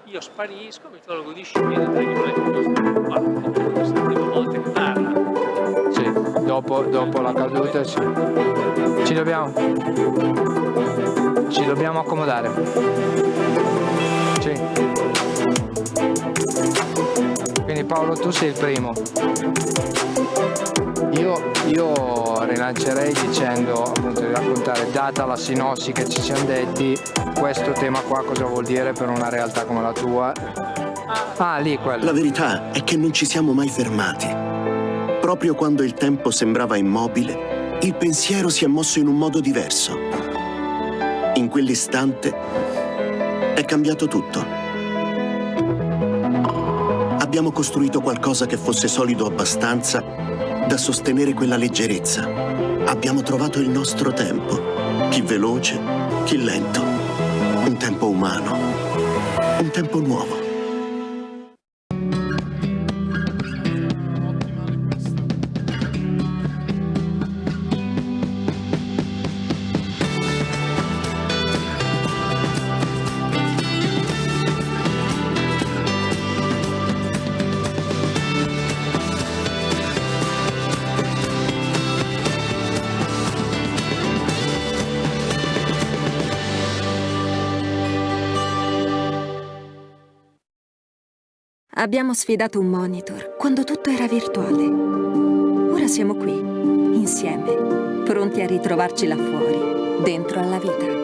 io sparisco, mitologo di scimmia, tra virgolette, questa è la prima volta che narra. Sì, dopo la caduta ci dobbiamo accomodare. Sì. Quindi Paolo, tu sei il primo. Io rilancerei dicendo, appunto, di raccontare, data la sinossi che ci siamo detti, questo tema qua cosa vuol dire per una realtà come la tua. Lì quello. La verità è che non ci siamo mai fermati. Proprio quando il tempo sembrava immobile, il pensiero si è mosso in un modo diverso. In quell'istante è cambiato tutto. Abbiamo costruito qualcosa che fosse solido abbastanza da sostenere quella leggerezza. Abbiamo trovato il nostro tempo, chi veloce, chi lento, un tempo umano, un tempo nuovo. Abbiamo sfidato un monitor quando tutto era virtuale. Ora siamo qui, insieme, pronti a ritrovarci là fuori, dentro alla vita.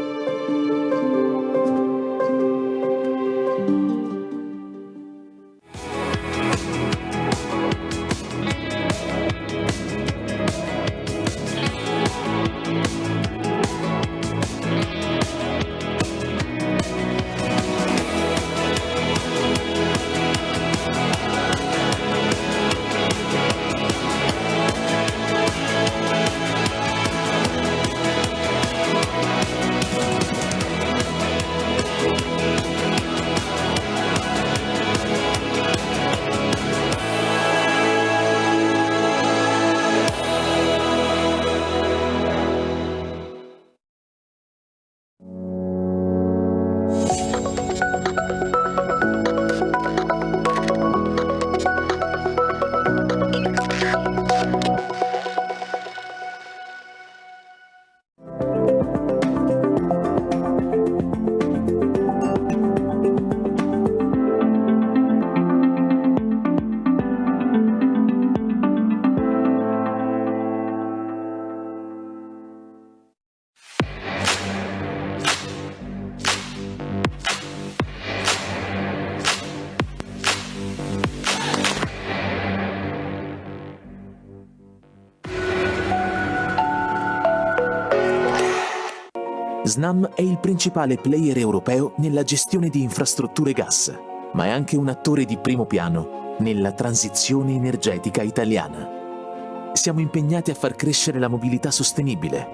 Snam è il principale player europeo nella gestione di infrastrutture gas, ma è anche un attore di primo piano nella transizione energetica italiana. Siamo impegnati a far crescere la mobilità sostenibile,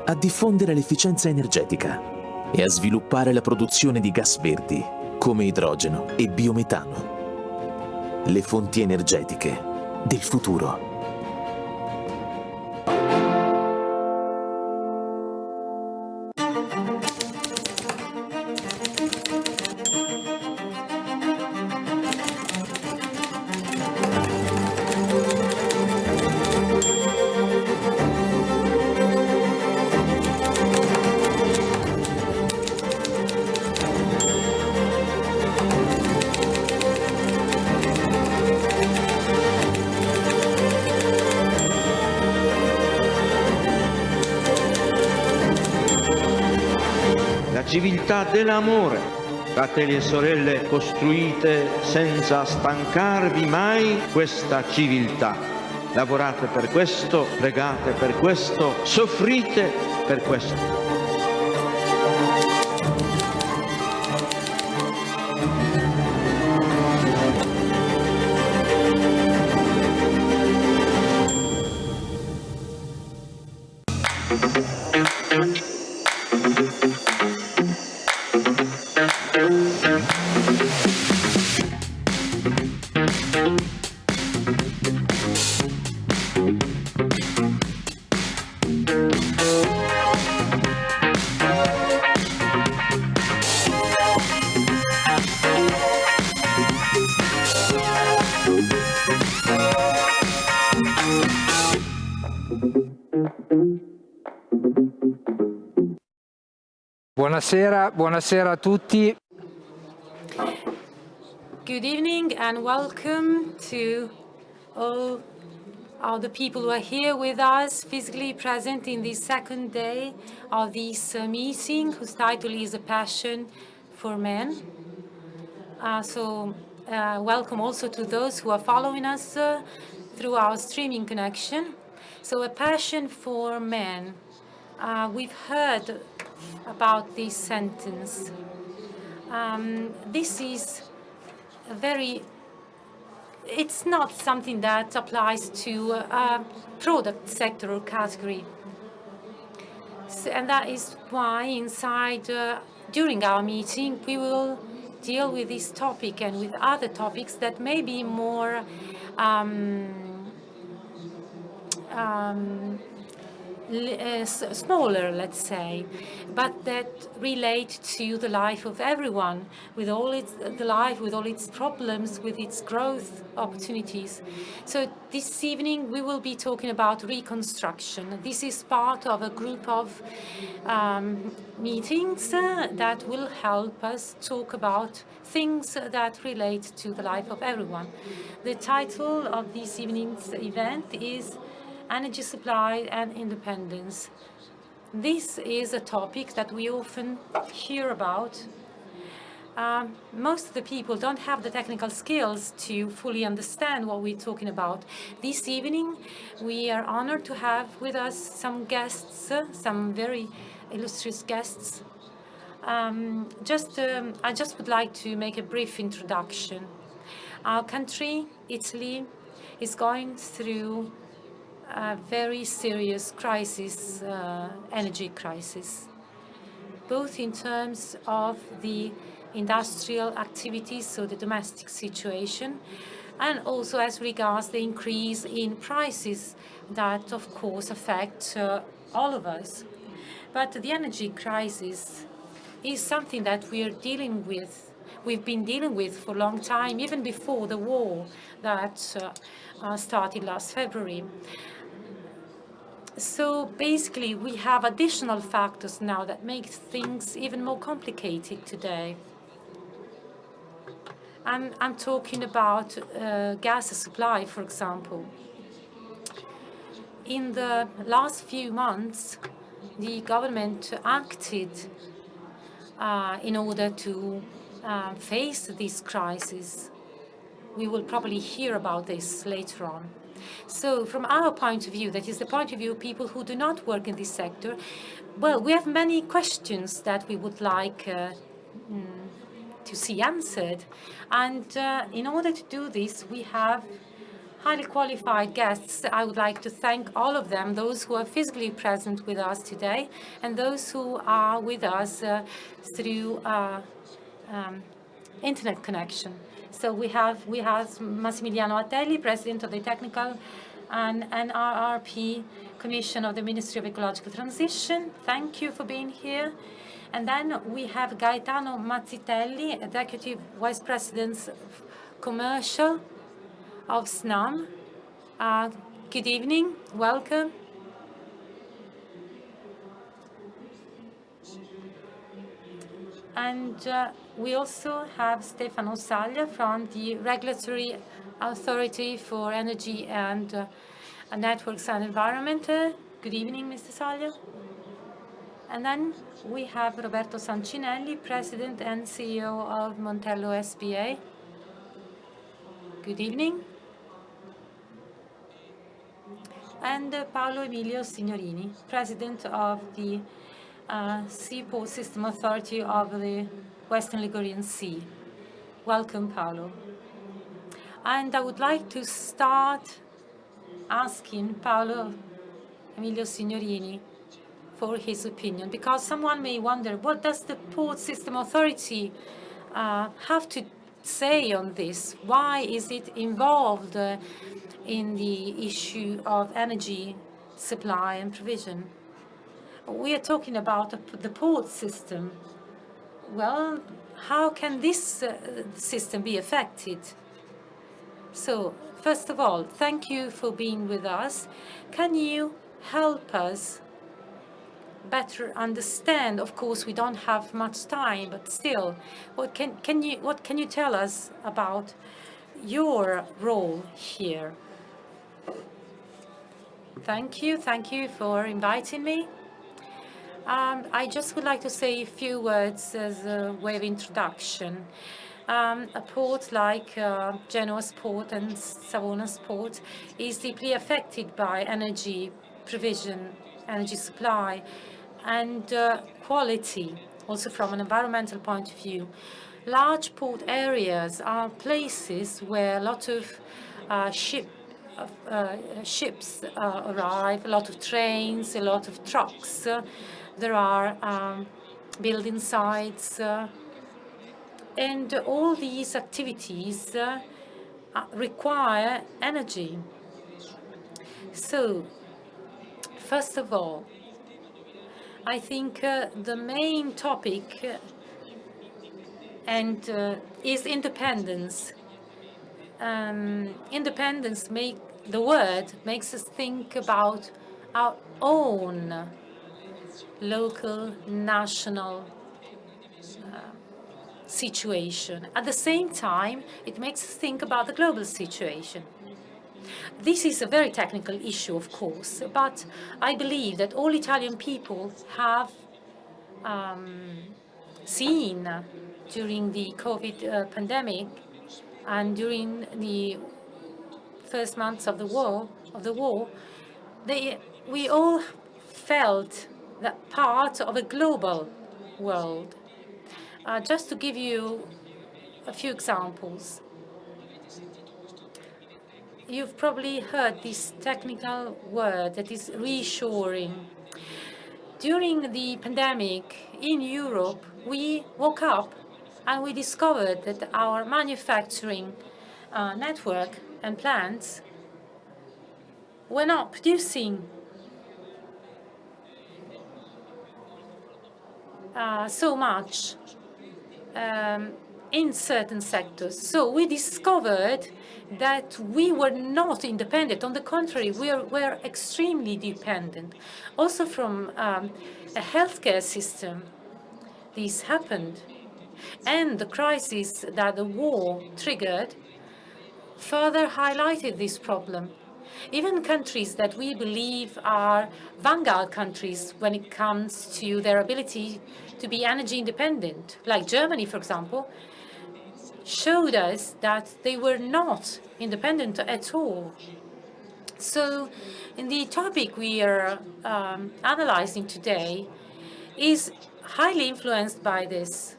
a diffondere l'efficienza energetica e a sviluppare la produzione di gas verdi come idrogeno e biometano, le fonti energetiche del futuro. Civiltà dell'amore, fratelli e sorelle, costruite senza stancarvi mai questa civiltà. Lavorate per questo, pregate per questo, soffrite per questo. Buonasera, buonasera a tutti. Good evening and welcome to all the people who are here with us, physically present in this second day of this meeting, whose title is A Passion for Men. Welcome also to those who are following us through our streaming connection. So, a passion for men. We've heard about this sentence. This is it's not something that applies to a product sector or category. And that is why during our meeting, we will deal with this topic and with other topics that may be more smaller, let's say, but that relate to the life of everyone, with all its problems, with its growth opportunities. So this evening we will be talking about reconstruction. This is part of a group of meetings that will help us talk about things that relate to the life of everyone. The title of this evening's event is Energy Supply and Independence. This is a topic that we often hear about. Most of the people don't have the technical skills to fully understand what we're talking about. This evening, we are honored to have with us some guests, some very illustrious guests. I just would like to make a brief introduction. Our country, Italy, is going through a very serious crisis, energy crisis, both in terms of the industrial activities, so the domestic situation, and also as regards the increase in prices that, of course, affect all of us. But the energy crisis is something that we've been dealing with for a long time, even before the war that started last February. So basically, we have additional factors now that make things even more complicated today. I'm talking about gas supply, for example. In the last few months, the government acted in order to face this crisis. We will probably hear about this later on. So from our point of view, that is the point of view of people who do not work in this sector, well, we have many questions that we would like to see answered. And in order to do this, we have highly qualified guests. I would like to thank all of them, those who are physically present with us today, and those who are with us through internet connection. So we have Massimiliano Atelli, President of the Technical and NRRP Commission of the Ministry of Ecological Transition. Thank you for being here. And then we have Gaetano Mazzitelli, Executive Vice President Commercial of SNAM. Good evening, welcome. And we also have Stefano Saglia from the Regulatory Authority for Energy and Networks and Environment. Good evening, Mr. Saglia. And then we have Roberto Sancinelli, President and CEO of Montello SPA. Good evening. And Paolo Emilio Signorini, President of the Seaport System Authority of the Western Ligurian Sea. Welcome, Paolo. And I would like to start asking Paolo Emilio Signorini for his opinion, because someone may wonder, what does the Port System Authority have to say on this? Why is it involved in the issue of energy supply and provision? We are talking about the port system. Well, how can this system be affected? So, first of all, thank you for being with us. Can you help us better understand. Of course, we don't have much time, but still, what can you tell us about your role here? Thank you for inviting me. I just would like to say a few words as a way of introduction. A port like Genoa's port and Savona's port is deeply affected by energy provision, energy supply, and quality, also from an environmental point of view. Large port areas are places where a lot of ships arrive, a lot of trains, a lot of trucks. There are building sites, and all these activities require energy. So, first of all, I think the main topic is independence. Independence the word makes us think about our own local, national situation. At the same time, it makes us think about the global situation. This is a very technical issue, of course, but I believe that all Italian people have seen during the COVID pandemic and during the first months of the war, we all felt that part of a global world. Just to give you a few examples, you've probably heard this technical word that is reshoring. During the pandemic in Europe, we woke up and we discovered that our manufacturing network and plants were not producing so much in certain sectors. So we discovered that we were not independent. On the contrary, we were extremely dependent. Also from a healthcare system, this happened. And the crisis that the war triggered further highlighted this problem. Even countries that we believe are vanguard countries when it comes to their ability to be energy independent, like Germany, for example, showed us that they were not independent at all. So the topic we are analyzing today is highly influenced by this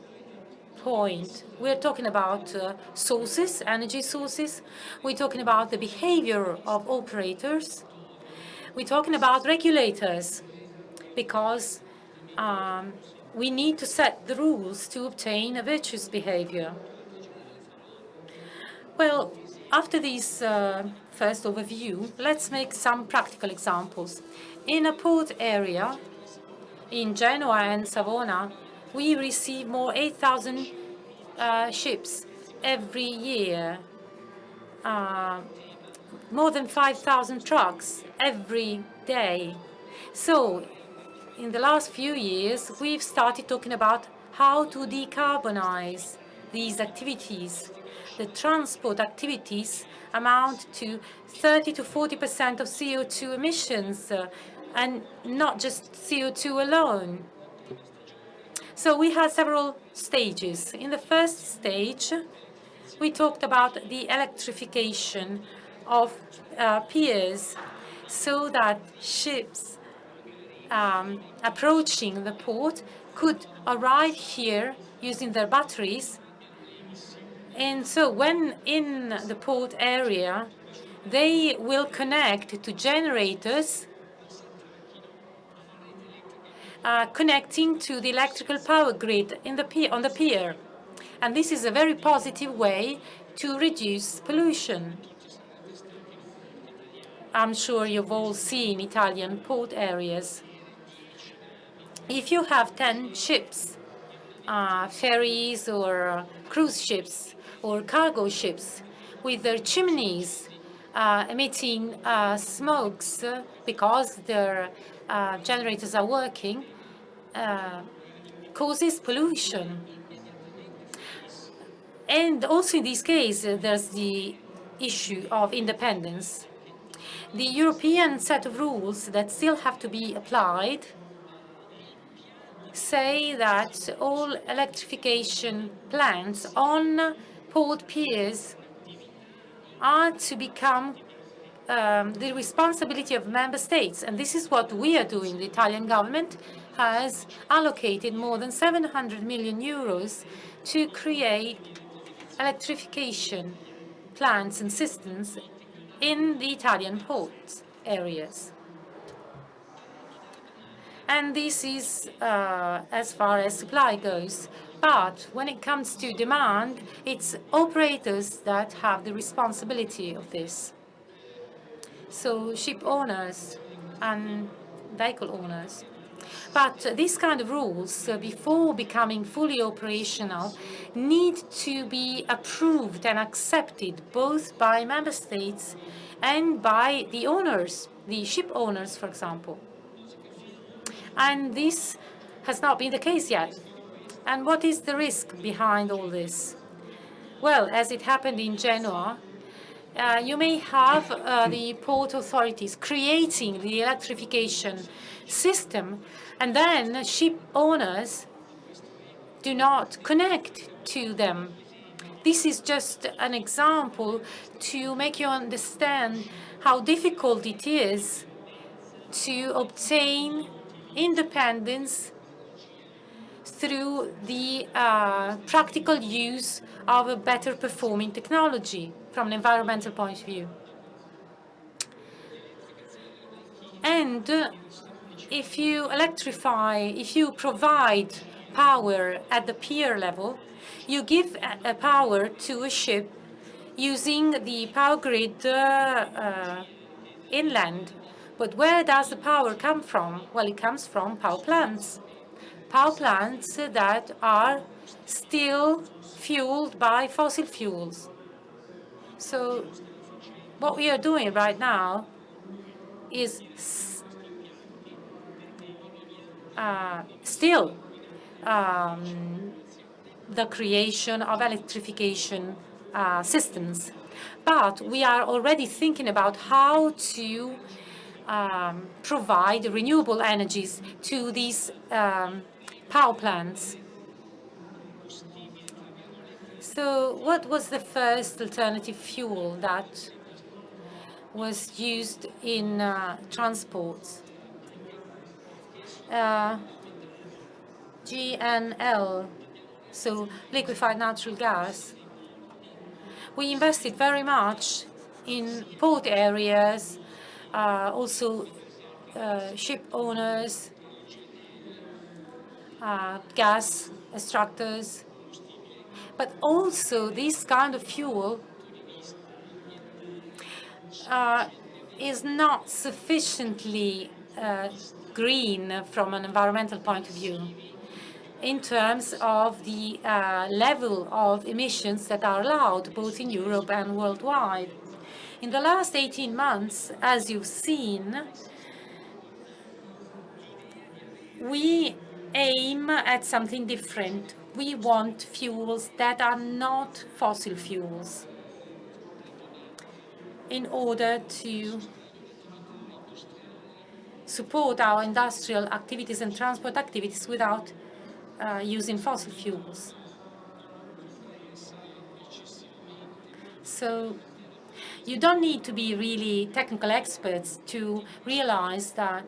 point. We're talking about sources, energy sources. We're talking about the behavior of operators. We're talking about regulators, because we need to set the rules to obtain a virtuous behavior. Well, after this first overview, let's make some practical examples. In a port area, in Genoa and Savona, we receive more 8,000 ships every year, more than 5,000 trucks every day. So in the last few years, we've started talking about how to decarbonize these activities. The transport activities amount to 30 to 40% of CO2 emissions, and not just CO2 alone. So we had several stages. In the first stage, we talked about the electrification of piers, so that ships approaching the port could arrive here using their batteries. And so when in the port area, they will connect to generators connecting to the electrical power grid on the pier. And this is a very positive way to reduce pollution. I'm sure you've all seen Italian port areas. If you have 10 ships, ferries or cruise ships or cargo ships with their chimneys emitting smokes because their generators are working, causes pollution. And also in this case, there's the issue of independence. The European set of rules that still have to be applied say that all electrification plants on port piers are to become the responsibility of member states. And this is what we are doing. The Italian government has allocated more than 700 million euros to create electrification plants and systems in the Italian port areas. And this is as far as supply goes. But when it comes to demand, it's operators that have the responsibility of this. So ship owners and vehicle owners. But these kind of rules, before becoming fully operational, need to be approved and accepted both by member states and by the owners, the ship owners, for example. And this has not been the case yet. And what is the risk behind all this? Well, as it happened in Genoa, you may have the port authorities creating the electrification system, and then ship owners do not connect to them. This is just an example to make you understand how difficult it is to obtain independence through the practical use of a better performing technology from an environmental point of view. And if you electrify, if you provide power at the pier level, you give a power to a ship using the power grid inland. But where does the power come from? Well, it comes from power plants. Power plants that are still fueled by fossil fuels. So what we are doing right now is still the creation of electrification systems. But we are already thinking about how to provide renewable energies to these power plants. So what was the first alternative fuel that was used in transports? GNL, so liquefied natural gas. We invested very much in port areas, also ship owners, gas extractors. But also this kind of fuel is not sufficiently green from an environmental point of view in terms of the level of emissions that are allowed both in Europe and worldwide. In the last 18 months, as you've seen, we aim at something different. We want fuels that are not fossil fuels in order to support our industrial activities and transport activities without using fossil fuels. So you don't need to be really technical experts to realize that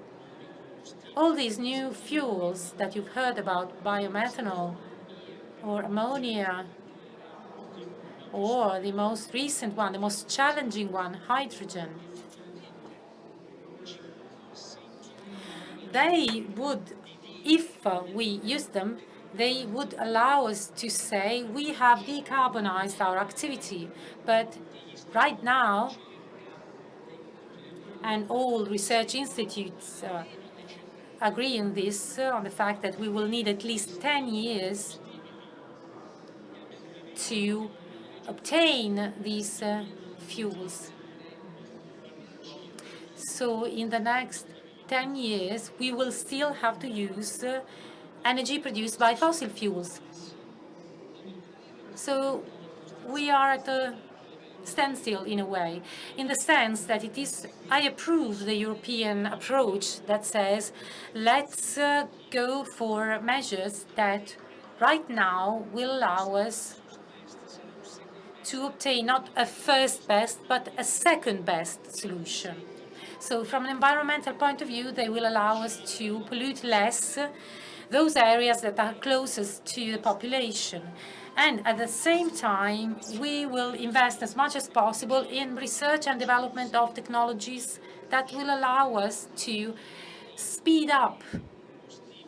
all these new fuels that you've heard about, biomethanol or ammonia, or the most recent one, the most challenging one, hydrogen, they would, if we use them, they would allow us to say we have decarbonized our activity. But right now, and all research institutes agree on this, on the fact that we will need at least 10 years to obtain these fuels. So in the next 10 years, we will still have to use energy produced by fossil fuels. So we are at a standstill in a way, in the sense that I approve the European approach that says, let's go for measures that right now will allow us to obtain not a first best, but a second best solution. So from an environmental point of view, they will allow us to pollute less those areas that are closest to the population. And at the same time, we will invest as much as possible in research and development of technologies that will allow us to speed up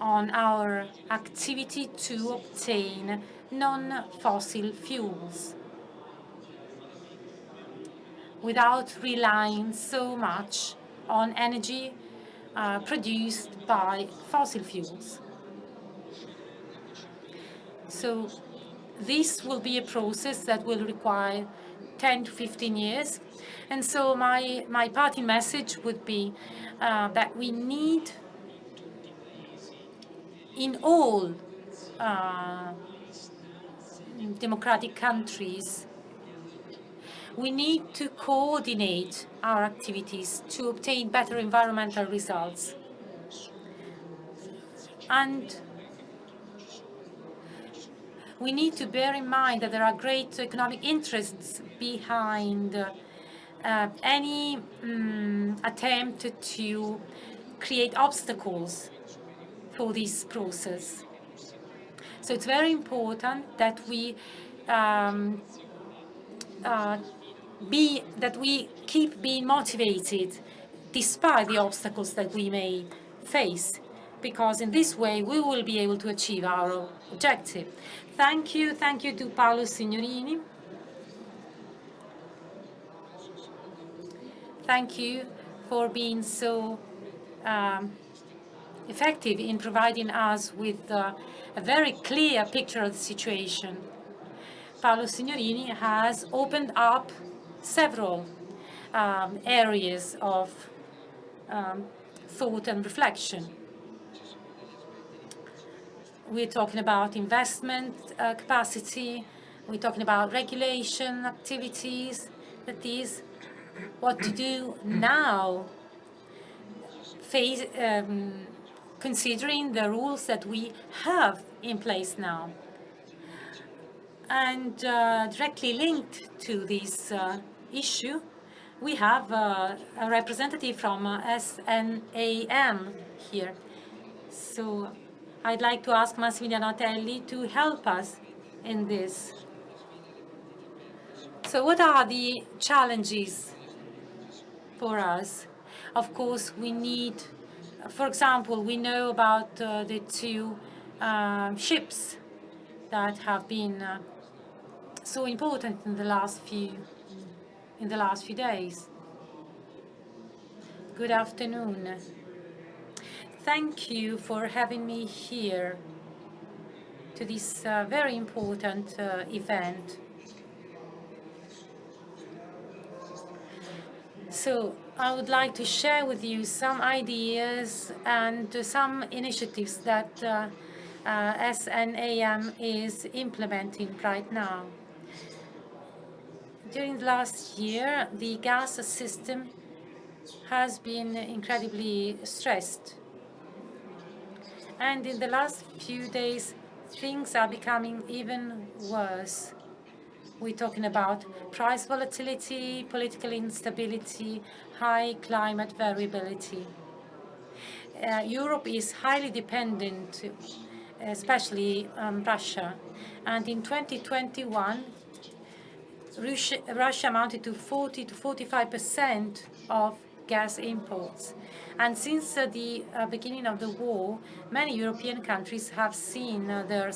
on our activity to obtain non-fossil fuels without relying so much on energy produced by fossil fuels. So this will be a process that will require 10 to 15 years. And so my parting message would be that we need, in all democratic countries, we need to coordinate our activities to obtain better environmental results. And we need to bear in mind that there are great economic interests behind any attempt to create obstacles for this process. So it's very important that we keep being motivated despite the obstacles that we may face, because in this way we will be able to achieve our objective. Thank you to Paolo Signorini. Thank you for being so effective in providing us with a very clear picture of the situation. Paolo Signorini has opened up several areas of thought and reflection. We're talking about investment capacity, we're talking about regulation activities, that is, what to do now, considering the rules that we have in place now. And directly linked to this issue, we have a representative from SNAM here. So I'd like to ask Massimiliano Atelli to help us in this. So what are the challenges for us? Of course, we need, for example, we know about the two ships that have been so important in the last few days. Good afternoon. Thank you for having me here to this very important event. So I would like to share with you some ideas and some initiatives that SNAM is implementing right now. During the last year, the gas system has been incredibly stressed. And in the last few days, things are becoming even worse. We're talking about price volatility, political instability, high climate variability. Europe is highly dependent, especially Russia. And in 2021, Russia amounted to 40 to 45% of gas imports. And since the beginning of the war, many European countries have seen their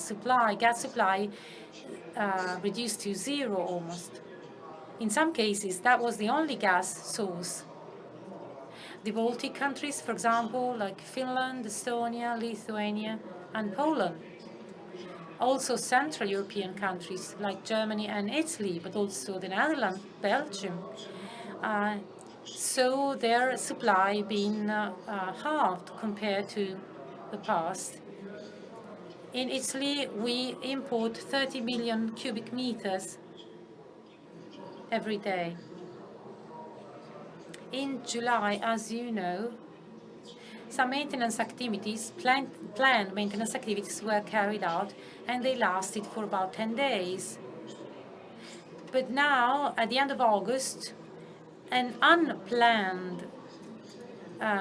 gas supply reduced to zero almost. In some cases, that was the only gas source. The Baltic countries, for example, like Finland, Estonia, Lithuania, and Poland. Also Central European countries like Germany and Italy, but also the Netherlands, Belgium. So their supply been halved compared to the past. In Italy, we import 30 million cubic meters every day. In July, as you know, some maintenance activities, planned maintenance activities were carried out, and they lasted for about 10 days. But now, at the end of August, an unplanned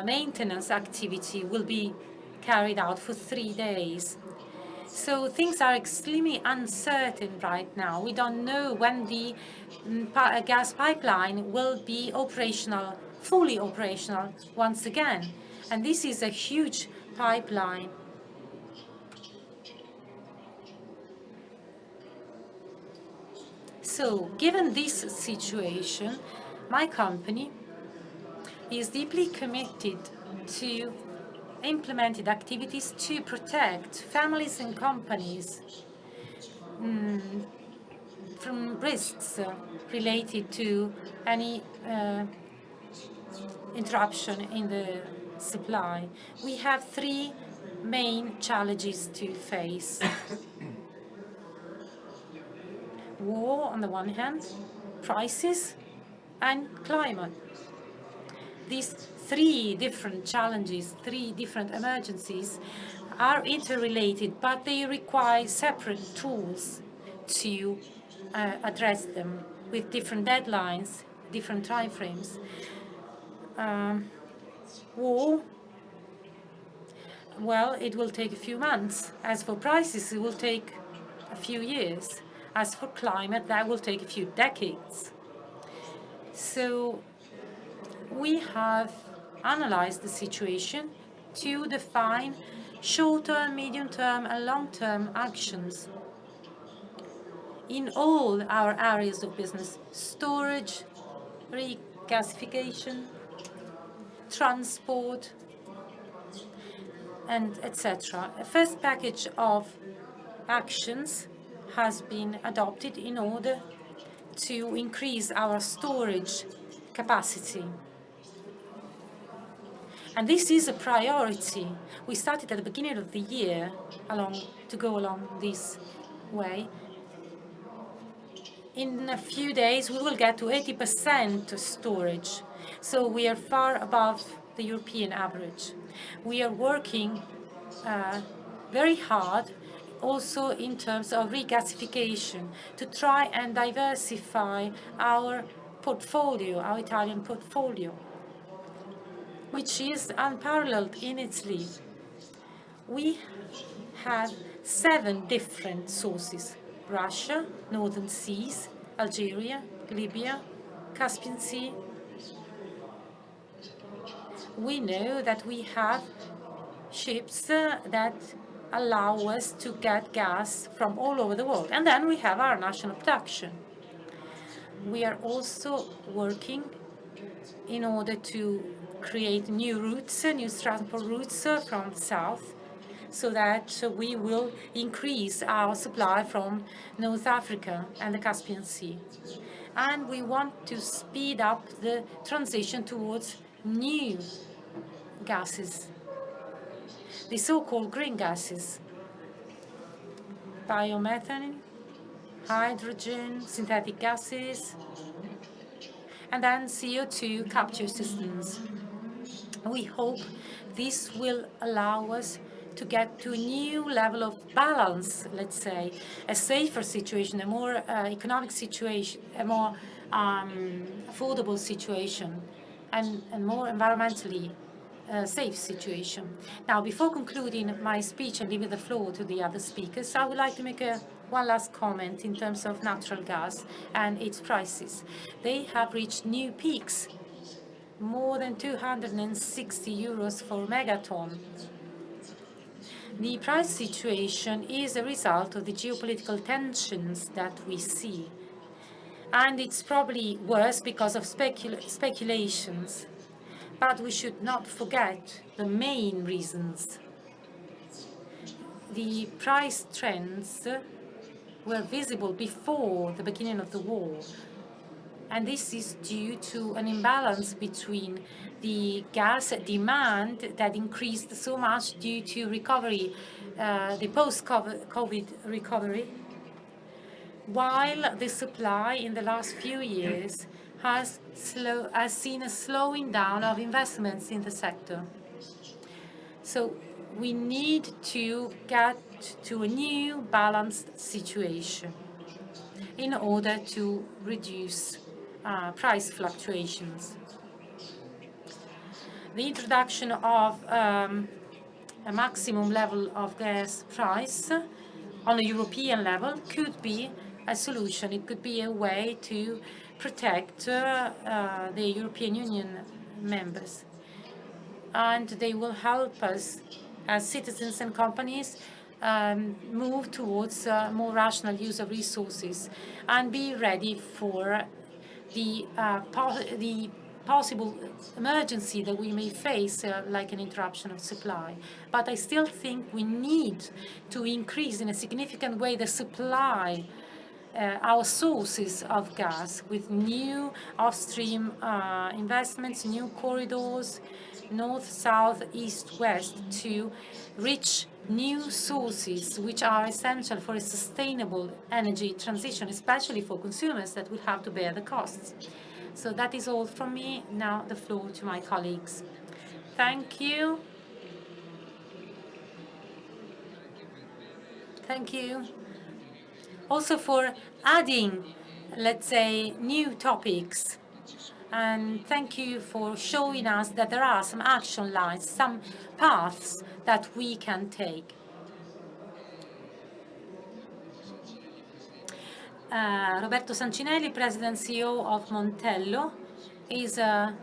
maintenance activity will be carried out for 3 days. So things are extremely uncertain right now. We don't know when the gas pipeline will be operational, fully operational once again. And this is a huge pipeline. So given this situation, my company is deeply committed to implemented activities to protect families and companies from risks related to any interruption in the supply. We have 3 main challenges to face. War on the one hand, prices, and climate. These 3 different challenges, 3 different emergencies are interrelated, but they require separate tools to address them with different deadlines, different timeframes. War, well, it will take a few months. As for prices, it will take a few years. As for climate, that will take a few decades. So we have analyzed the situation to define short-term, medium-term, and long-term actions in all our areas of business: storage, regasification, transport, and etc. A first package of actions has been adopted in order to increase our storage capacity. And this is a priority. We started at the beginning of the year to go along this way. In a few days, we will get to 80% storage. So we are far above the European average. We are working very hard also in terms of regasification to try and diversify our portfolio, our Italian portfolio, which is unparalleled in Italy. We have 7 different sources: Russia, Northern Seas, Algeria, Libya, Caspian Sea. We know that we have ships that allow us to get gas from all over the world. And then we have our national production. We are also working in order to create new routes, new transport routes from the south, so that we will increase our supply from North Africa and the Caspian Sea. And we want to speed up the transition towards new gases, the so-called green gases: biomethane, hydrogen, synthetic gases, and then CO2 capture systems. We hope this will allow us to get to a new level of balance, let's say, a safer situation, a more economic situation, a more affordable situation, and a more environmentally safe situation. Now, before concluding my speech and leaving the floor to the other speakers, I would like to make one last comment in terms of natural gas and its prices. They have reached new peaks, more than 260 euros for megaton. The price situation is a result of the geopolitical tensions that we see. And it's probably worse because of speculations. But we should not forget the main reasons. The price trends were visible before the beginning of the war. And this is due to an imbalance between the gas demand that increased so much due to recovery, the post-COVID recovery, while the supply in the last few years has seen a slowing down of investments in the sector. So we need to get to a new balanced situation in order to reduce price fluctuations. The introduction of a maximum level of gas price on a European level could be a solution. It could be a way to protect the European Union members. And they will help us as citizens and companies move towards more rational use of resources and be ready for the possible emergency that we may face, like an interruption of supply. But I still think we need to increase in a significant way the supply, our sources of gas, with new upstream investments, new corridors, north, south, east, west, to reach new sources which are essential for a sustainable energy transition, especially for consumers that will have to bear the costs. So that is all from me. Now the floor to my colleagues. Thank you. Thank you also for adding, let's say, new topics. And thank you for showing us that there are some action lines, some paths that we can take. Roberto Sancinelli, President CEO of Montello, is a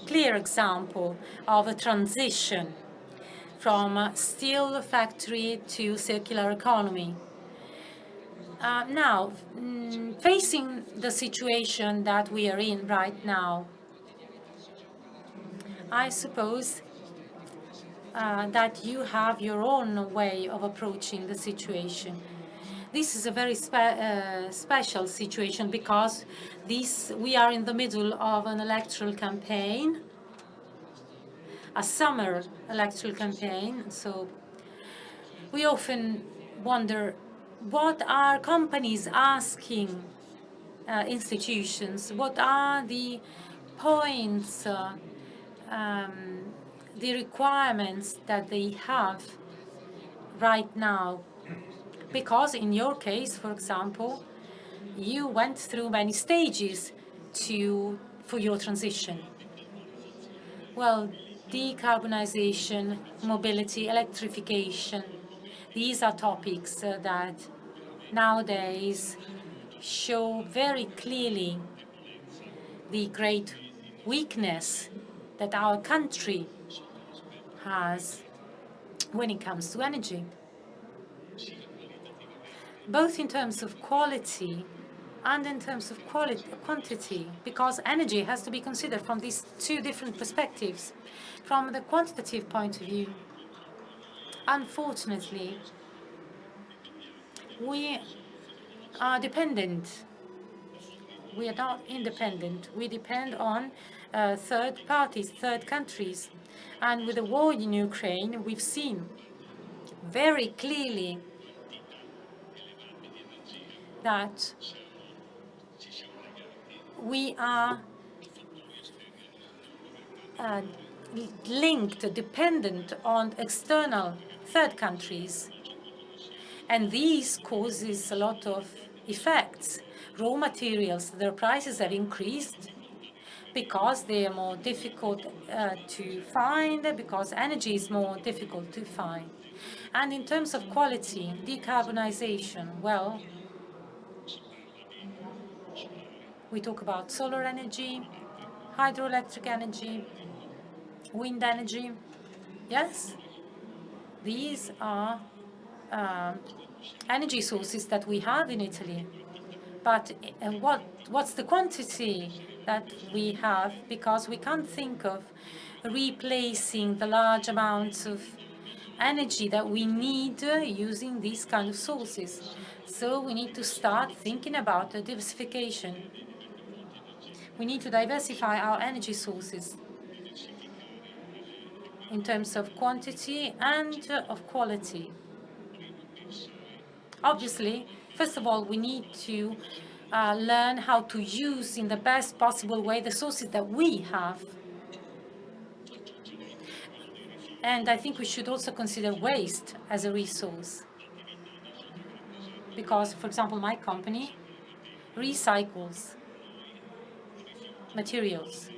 clear example of a transition from steel factory to circular economy. Now, facing the situation that we are in right now, I suppose that you have your own way of approaching the situation. This is a very special situation because we are in the middle of an electoral campaign, a summer electoral campaign. So we often wonder, what are companies asking institutions? What are the points, the requirements that they have right now? Because in your case, for example, you went through many stages for your transition. Well, decarbonization, mobility, electrification, these are topics that nowadays show very clearly the great weakness that our country has when it comes to energy, both in terms of quality and in terms of quantity, because energy has to be considered from these two different perspectives. From the quantitative point of view, unfortunately, we are dependent. We are not independent. We depend on third parties, third countries. And with the war in Ukraine, we've seen very clearly that we are linked, dependent on external third countries. And this causes a lot of effects. Raw materials, their prices have increased because they are more difficult to find, because energy is more difficult to find. And in terms of quality, decarbonization, well, we talk about solar energy, hydroelectric energy, wind energy. Yes, these are energy sources that we have in Italy. But what's the quantity that we have? Because we can't think of replacing the large amounts of energy that we need using these kind of sources. So we need to start thinking about the diversification. We need to diversify our energy sources in terms of quantity and of quality. Obviously, first of all, we need to learn how to use in the best possible way the sources that we have. And I think we should also consider waste as a resource. Because, for example, my company recycles materials.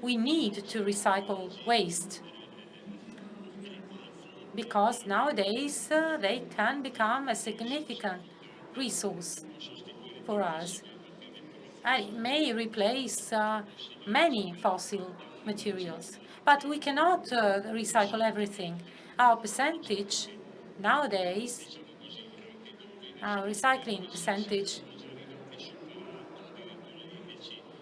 We need to recycle waste because nowadays they can become a significant resource for us. And it may replace many fossil materials. But we cannot recycle everything. Our percentage nowadays, our recycling percentage,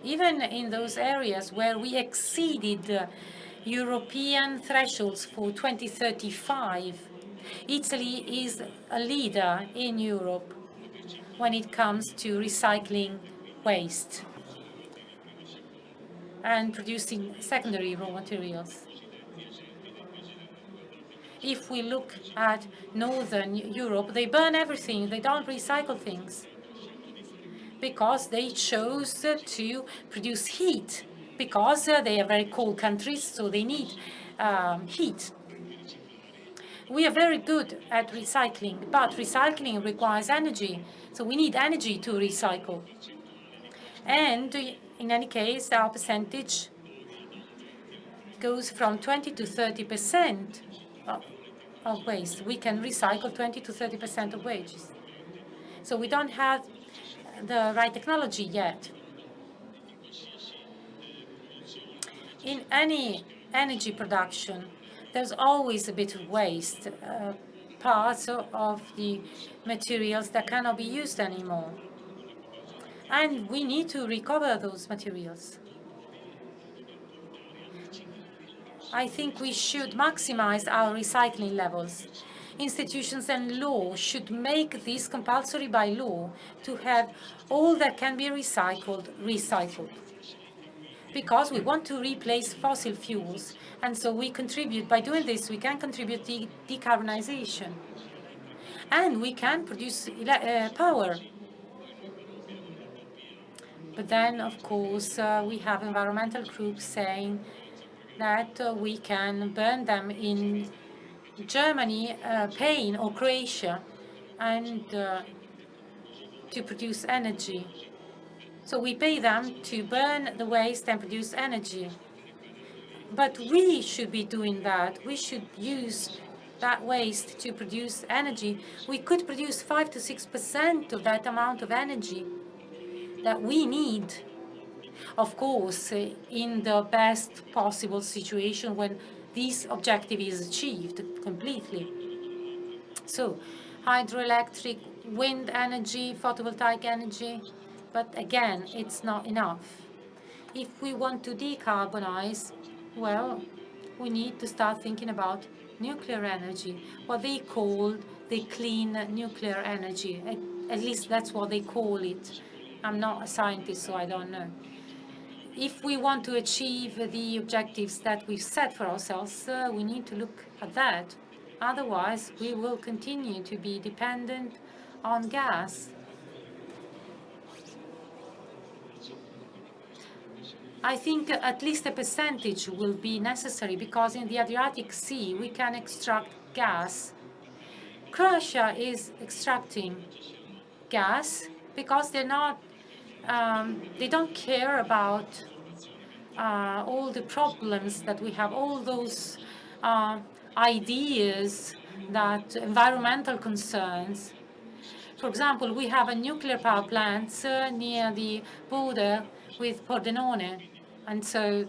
even in those areas where we exceeded European thresholds for 2035, Italy is a leader in Europe when it comes to recycling waste and producing secondary raw materials. If we look at Northern Europe, they burn everything. They don't recycle things because they chose to produce heat, because they are very cold countries, so they need heat. We are very good at recycling, but recycling requires energy, so we need energy to recycle. And in any case, our percentage goes from 20 to 30% of waste. We can recycle 20 to 30% of waste. So we don't have the right technology yet. In any energy production, there's always a bit of waste, parts of the materials that cannot be used anymore. And we need to recover those materials. I think we should maximize our recycling levels. Institutions and law should make this compulsory by law to have all that can be recycled, recycled. Because we want to replace fossil fuels, and so we contribute, by doing this, we can contribute to decarbonization. And we can produce power. But then, of course, we have environmental groups saying that we can burn them in Germany, Spain, or Croatia, and to produce energy. So we pay them to burn the waste and produce energy. But we should be doing that. We should use that waste to produce energy. We could produce 5 to 6% of that amount of energy that we need. Of course, in the best possible situation when this objective is achieved completely. So, hydroelectric, wind energy, photovoltaic energy, but again, it's not enough. If we want to decarbonize, well, we need to start thinking about nuclear energy, what they call the clean nuclear energy. At least that's what they call it. I'm not a scientist, so I don't know. If we want to achieve the objectives that we've set for ourselves, we need to look at that. Otherwise, we will continue to be dependent on gas. I think at least a percentage will be necessary because in the Adriatic Sea we can extract gas. Croatia is extracting gas because they're not they don't care about all the problems that we have, all those ideas, that environmental concerns. For example, we have a nuclear power plant near the border with Pordenone, and so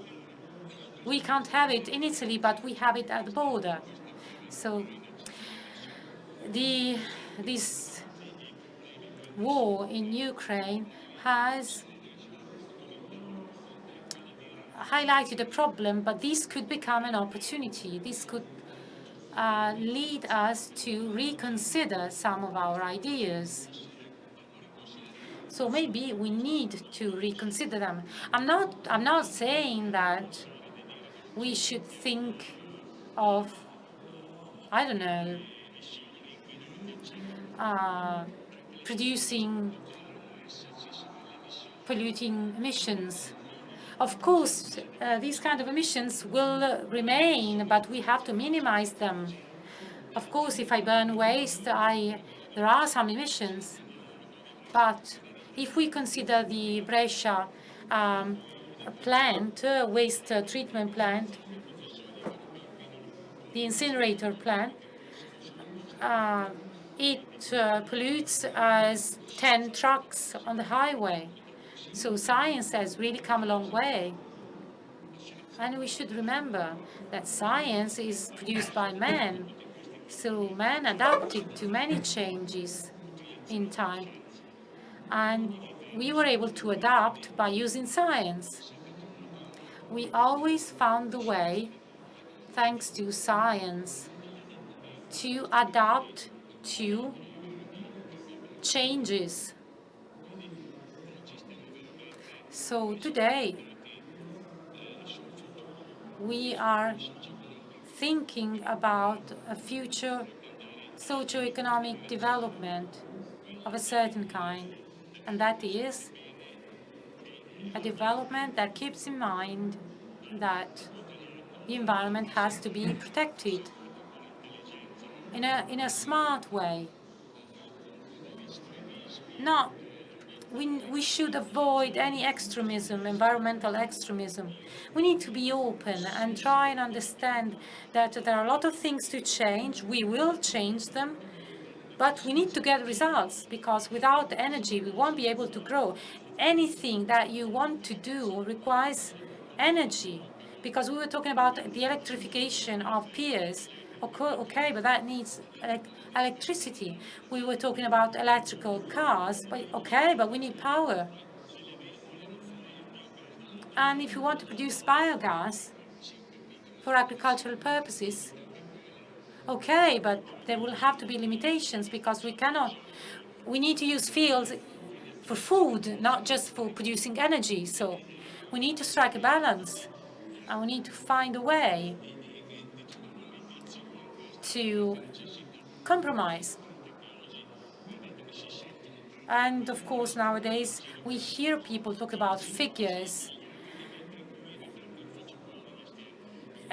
we can't have it in Italy, but we have it at the border. So this war in Ukraine has highlighted a problem, but this could become an opportunity. This could lead us to reconsider some of our ideas. So maybe we need to reconsider them. I'm not saying that we should think of, I don't know, producing polluting emissions. Of course, these kind of emissions will remain, but we have to minimize them. Of course, if I burn waste, there are some emissions. But if we consider the Brescia plant, waste treatment plant, the incinerator plant, it pollutes as 10 trucks on the highway. So science has really come a long way. And we should remember that science is produced by man. So man adapted to many changes in time. And we were able to adapt by using science. We always found the way, thanks to science, to adapt to changes. So today, we are thinking about a future socio-economic development of a certain kind, and that is a development that keeps in mind that the environment has to be protected in a smart way. We should avoid any extremism, environmental extremism. We need to be open and try and understand that there are a lot of things to change. We will change them, but we need to get results, because without energy, we won't be able to grow. Anything that you want to do requires energy, because we were talking about the electrification of piers. Okay, but that needs electricity. We were talking about electrical cars, but okay, but we need power. And if you want to produce biogas for agricultural purposes, okay, but there will have to be limitations, because we need to use fields for food, not just for producing energy. So we need to strike a balance, and we need to find a way to compromise. And of course, nowadays, we hear people talk about figures.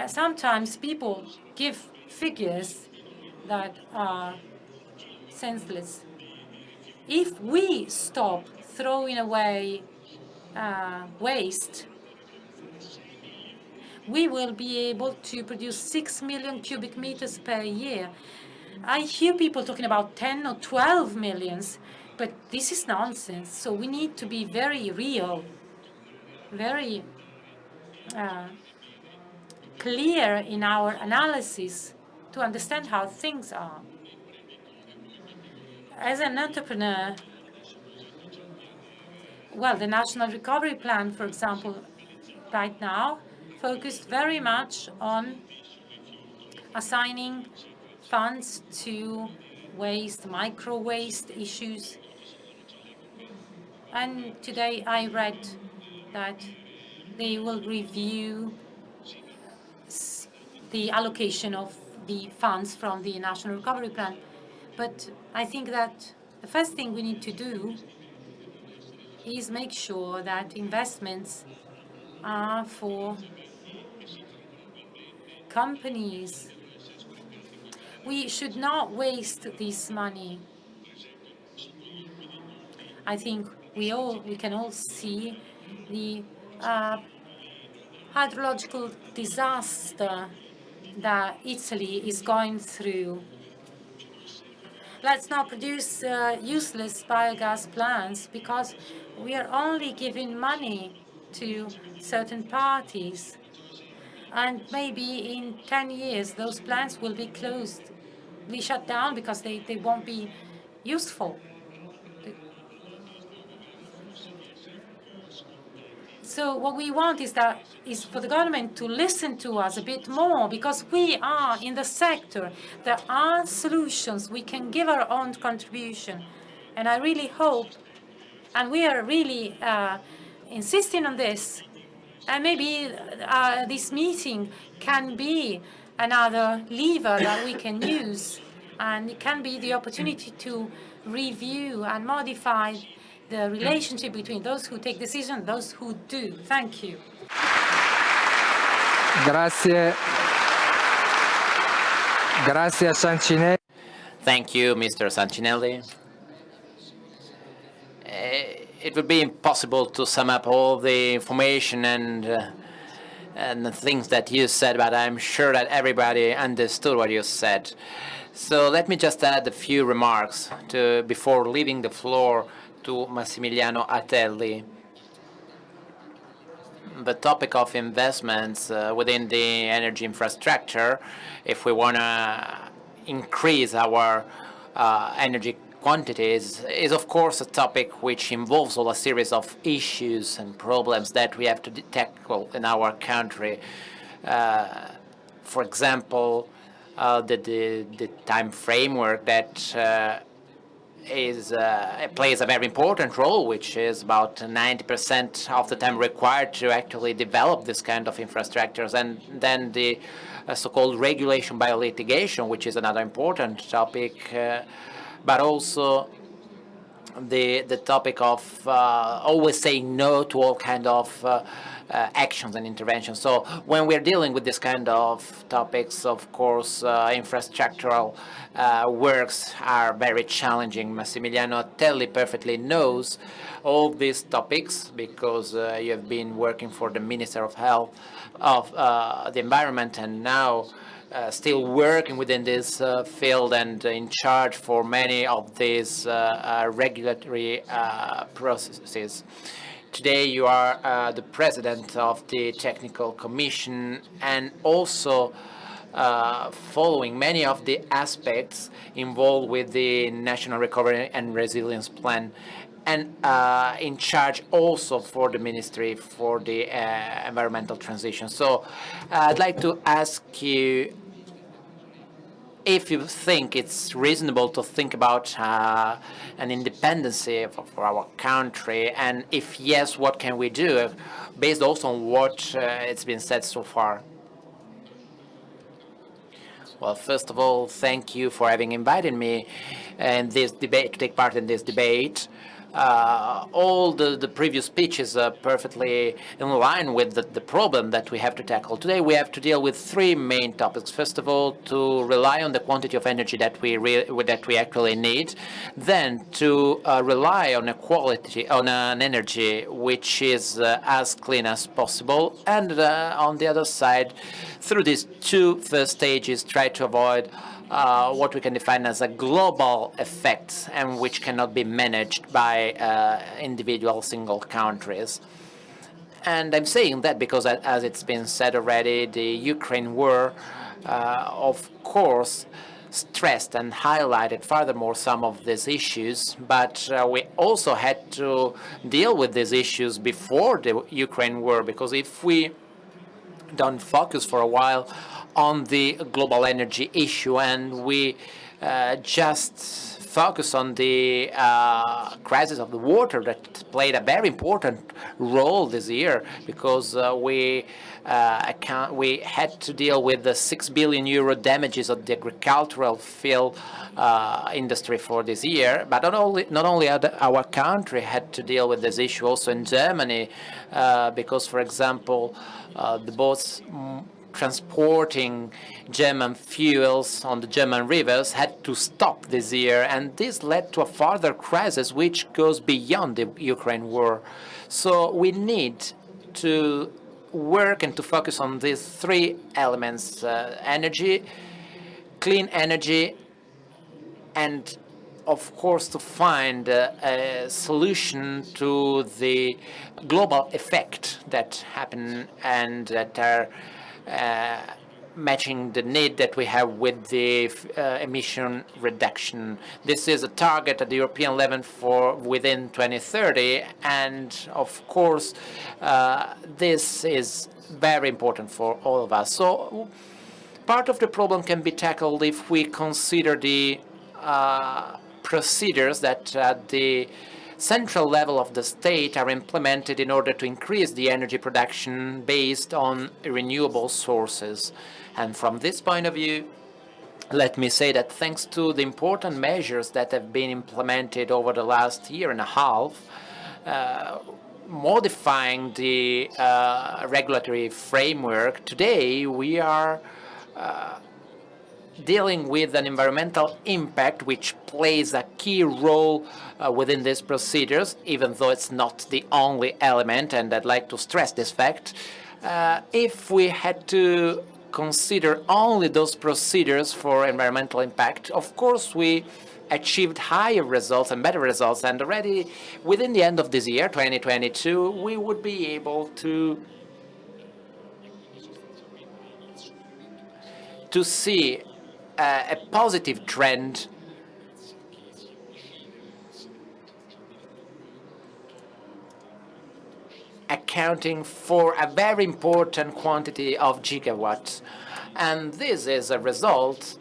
Sometimes people give figures that are senseless. If we stop throwing away waste, we will be able to produce 6 million cubic meters per year. I hear people talking about 10 or 12 millions, but this is nonsense. So we need to be very real, very clear in our analysis to understand how things are. As an entrepreneur, well, the National Recovery Plan, for example, right now, focused very much on assigning funds to waste, micro-waste issues. And today I read that they will review the allocation of the funds from the National Recovery Plan. But I think that the first thing we need to do is make sure that investments are for companies. We should not waste this money. I think we can all see the hydrological disaster that Italy is going through. Let's not produce useless biogas plants, because we are only giving money to certain parties. And maybe in 10 years, those plants will be closed, be shut down, because they won't be useful. So what we want is for the government to listen to us a bit more, because we are in the sector. There are solutions. We can give our own contribution. And I really hope, and we are really insisting on this, and maybe this meeting can be another lever that we can use, and it can be the opportunity to review and modify the relationship between those who take decisions and those who do. Thank you. Grazie. Grazie a Sancinelli. Thank you, Mr. Sancinelli. It would be impossible to sum up all the information and the things that you said, but I'm sure that everybody understood what you said. So let me just add a few remarks before leaving the floor to Massimiliano Atelli. The topic of investments within the energy infrastructure, if we want to increase our energy quantities, is of course a topic which involves all a series of issues and problems that we have to tackle in our country. For example, the time framework that plays a very important role, which is about 90% of the time required to actually develop this kind of infrastructures, and then the so-called regulation by litigation, which is another important topic, but also the topic of always saying no to all kind of actions and interventions. So when we're dealing with this kind of topics, of course, infrastructural works are very challenging. Massimiliano Atelli perfectly knows all these topics because you have been working for the Minister of Health, of the Environment, and now still working within this field and in charge for many of these regulatory processes. Today you are the president of the Technical Commission and also following many of the aspects involved with the National Recovery and Resilience Plan, and in charge also for the Ministry for the Environmental Transition. So I'd like to ask you if you think it's reasonable to think about an independency for our country, and if yes, what can we do based also on what it's been said so far? Well, first of all, thank you for having invited me in this debate, to take part in this debate. All the previous speeches are perfectly in line with the problem that we have to tackle. Today we have to deal with three main topics. First of all, to rely on the quantity of energy that we actually need. Then to rely on an energy which is as clean as possible. And on the other side, through these two first stages, try to avoid what we can define as a global effect, and which cannot be managed by individual single countries. And I'm saying that because, as it's been said already, the Ukraine war, of course, stressed and highlighted furthermore some of these issues, but we also had to deal with these issues before the Ukraine war, because if we don't focus for a while on the global energy issue and we just focus on the crisis of the water that played a very important role this year, because we had to deal with the 6 billion euro damages of the agricultural field industry for this year. But not only our country had to deal with this issue, also in Germany, because, for example, the boats transporting German fuels on the German rivers had to stop this year, and this led to a further crisis which goes beyond the Ukraine war. So we need to work and to focus on these three elements: energy, clean energy, and of course to find a solution to the global effect that happen and that are matching the need that we have with the emission reduction. This is a target at the European level for within 2030, and of course this is very important for all of us. So part of the problem can be tackled if we consider the procedures that at the central level of the state are implemented in order to increase the energy production based on renewable sources. And from this point of view, let me say that thanks to the important measures that have been implemented over the last year and a half, modifying the regulatory framework, today we are dealing with an environmental impact which plays a key role within these procedures, even though it's not the only element, and I'd like to stress this fact. If we had to consider only those procedures for environmental impact, of course we achieved higher results and better results, and already within the end of this year, 2022, we would be able to see a positive trend accounting for a very important quantity of gigawatts. And this is a result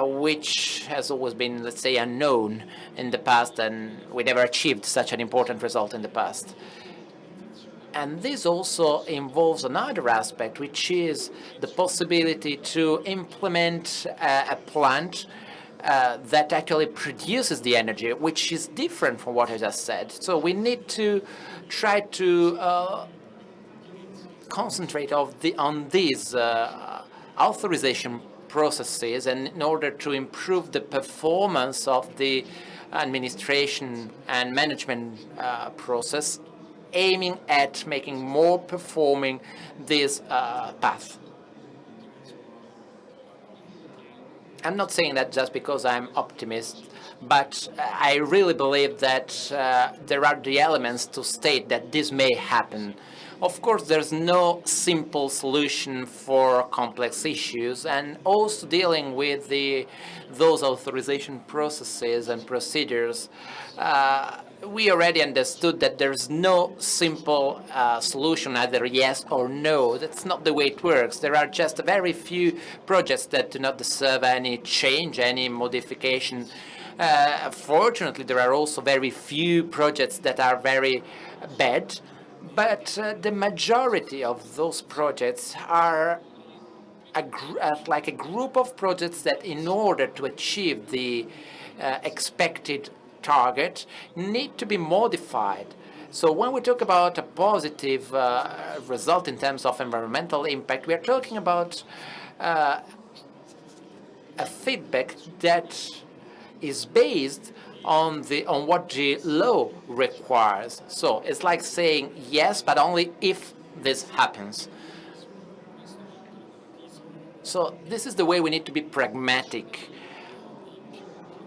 which has always been, let's say, unknown in the past, and we never achieved such an important result in the past. And this also involves another aspect, which is the possibility to implement a plant that actually produces the energy, which is different from what I just said. So we need to try to concentrate on these authorization processes, and in order to improve the performance of the administration and management process, aiming at making more performing this path. I'm not saying that just because I'm optimist, but I really believe that there are the elements to state that this may happen. Of course, there's no simple solution for complex issues, and also dealing with those authorization processes and procedures, we already understood that there's no simple solution, either yes or no. That's not the way it works. There are just very few projects that do not deserve any change, any modification. Fortunately, there are also very few projects that are very bad, but the majority of those projects are like a group of projects that, in order to achieve the expected target, need to be modified. So when we talk about a positive result in terms of environmental impact, we are talking about a feedback that is based on what the law requires. So it's like saying yes, but only if this happens. So this is the way we need to be pragmatic.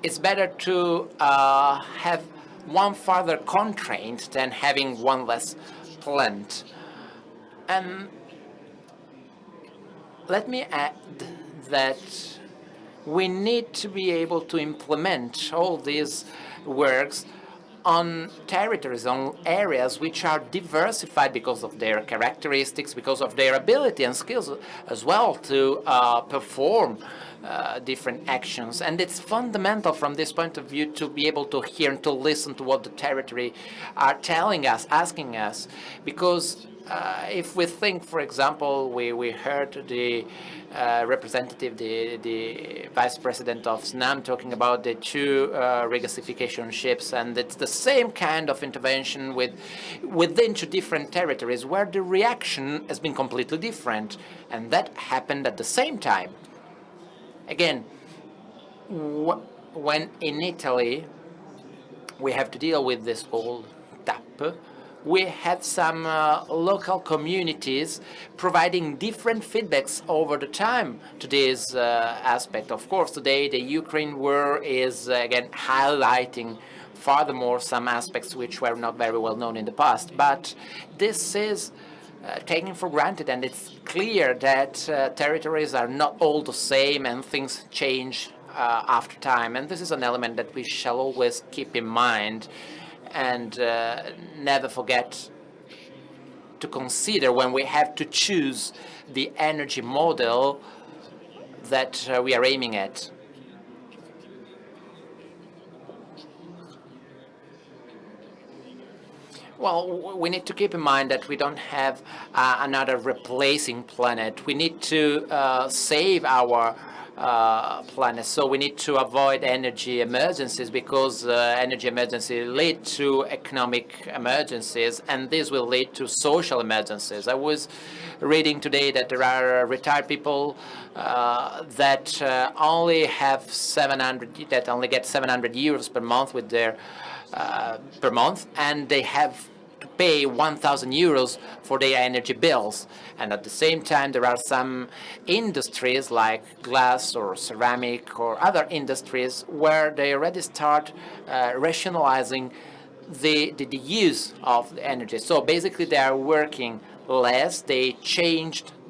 It's better to have one further constraint than having one less plant. And let me add that we need to be able to implement all these works on territories, on areas which are diversified because of their characteristics, because of their ability and skills as well to perform different actions. And it's fundamental from this point of view to be able to hear and to listen to what the territory are telling us, asking us, because if we think, for example, we heard the representative, the vice president of SNAM, talking about the two regasification ships, and it's the same kind of intervention within two different territories where the reaction has been completely different, and that happened at the same time. Again, when in Italy we have to deal with this old TAP, we had some local communities providing different feedbacks over the time to this aspect. Of course, today the Ukraine war is again highlighting furthermore some aspects which were not very well known in the past. But this is taken for granted, and it's clear that territories are not all the same and things change after time. And this is an element that we shall always keep in mind and never forget to consider when we have to choose the energy model that we are aiming at. Well, we need to keep in mind that we don't have another replacing planet. We need to save our planet, so we need to avoid energy emergencies, because energy emergencies lead to economic emergencies, and this will lead to social emergencies. I was reading today that there are retired people that only get 700 euros per month with their per month, and they have to pay 1,000 euros for their energy bills. And at the same time, there are some industries like glass or ceramic or other industries where they already start rationalizing the use of the energy. So basically, they are working less. They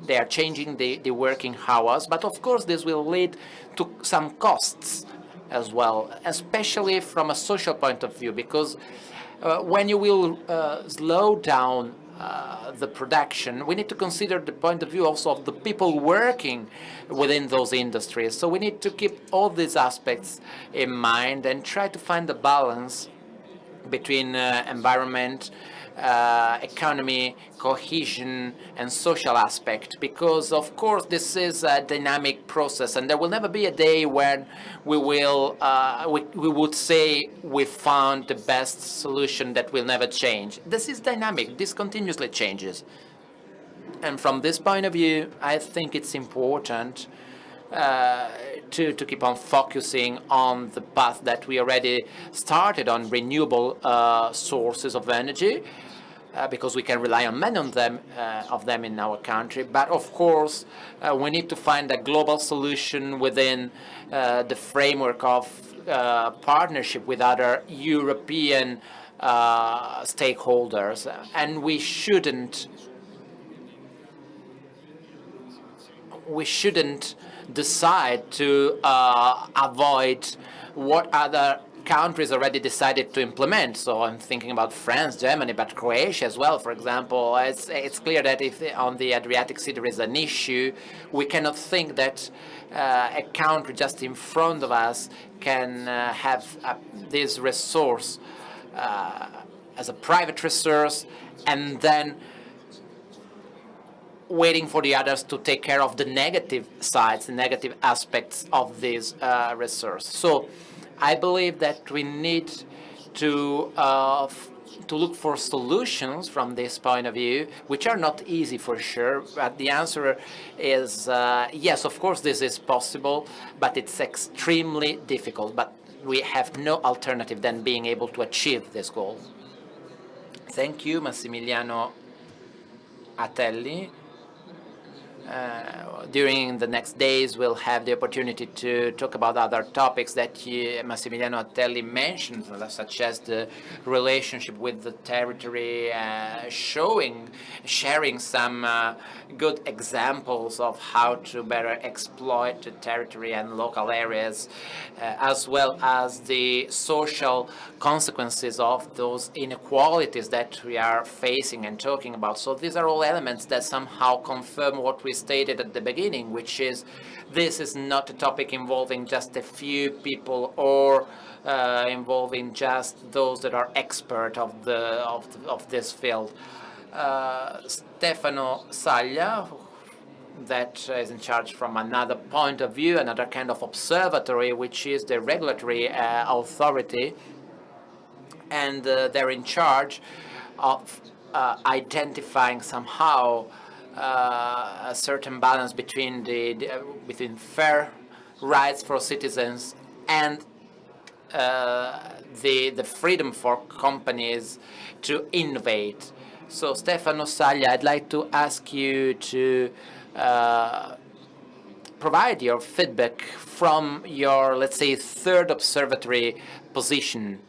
are changing the working hours, but of course, this will lead to some costs as well, especially from a social point of view, because when you will slow down the production, we need to consider the point of view also of the people working within those industries. So we need to keep all these aspects in mind and try to find a balance between environment, economy, cohesion, and social aspect, because of course this is a dynamic process, and there will never be a day when we will we would say we found the best solution that will never change. This is dynamic. This continuously changes, and from this point of view, I think it's important to keep on focusing on the path that we already started on renewable sources of energy, because we can rely on many of them in our country. But of course, we need to find a global solution within the framework of partnership with other European stakeholders, and we shouldn't decide to avoid what other countries already decided to implement. So I'm thinking about France, Germany, but Croatia as well, for example. It's clear that if on the Adriatic Sea there is an issue, we cannot think that a country just in front of us can have this resource as a private resource and then waiting for the others to take care of the negative sides, the negative aspects of this resource. So I believe that we need to look for solutions from this point of view, which are not easy for sure, but the answer is yes, of course this is possible, but it's extremely difficult. But we have no alternative than being able to achieve this goal. Thank you, Massimiliano Atelli. During the next days, we'll have the opportunity to talk about other topics that Massimiliano Atelli mentioned, such as the relationship with the territory, sharing some good examples of how to better exploit the territory and local areas, as well as the social consequences of those inequalities that we are facing and talking about. So these are all elements that somehow confirm what we stated at the beginning, which is this is not a topic involving just a few people or involving just those that are expert of this field. Stefano Saglia, that is in charge from another point of view, another kind of observatory, which is the regulatory authority, and they're in charge of identifying somehow a certain balance between between fair rights for citizens and the freedom for companies to innovate. So, Stefano Saglia, I'd like to ask you to provide your feedback from your, let's say, third observatory position.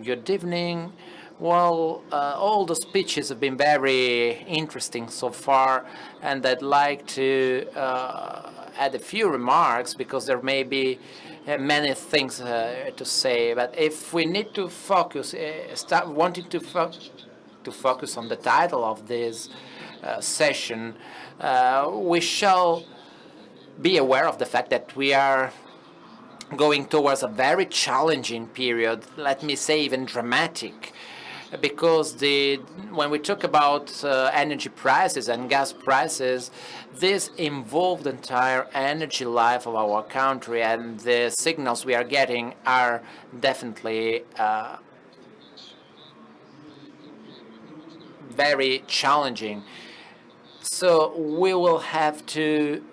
Good evening. Well, all the speeches have been very interesting so far, and I'd like to add a few remarks because there may be many things to say. But if we need to focus, start wanting to focus on the title of this session, we shall be aware of the fact that we are going towards a very challenging period, let me say even dramatic, because when we talk about energy prices and gas prices, this involves the entire energy life of our country, and the signals we are getting are definitely very challenging. So we will have to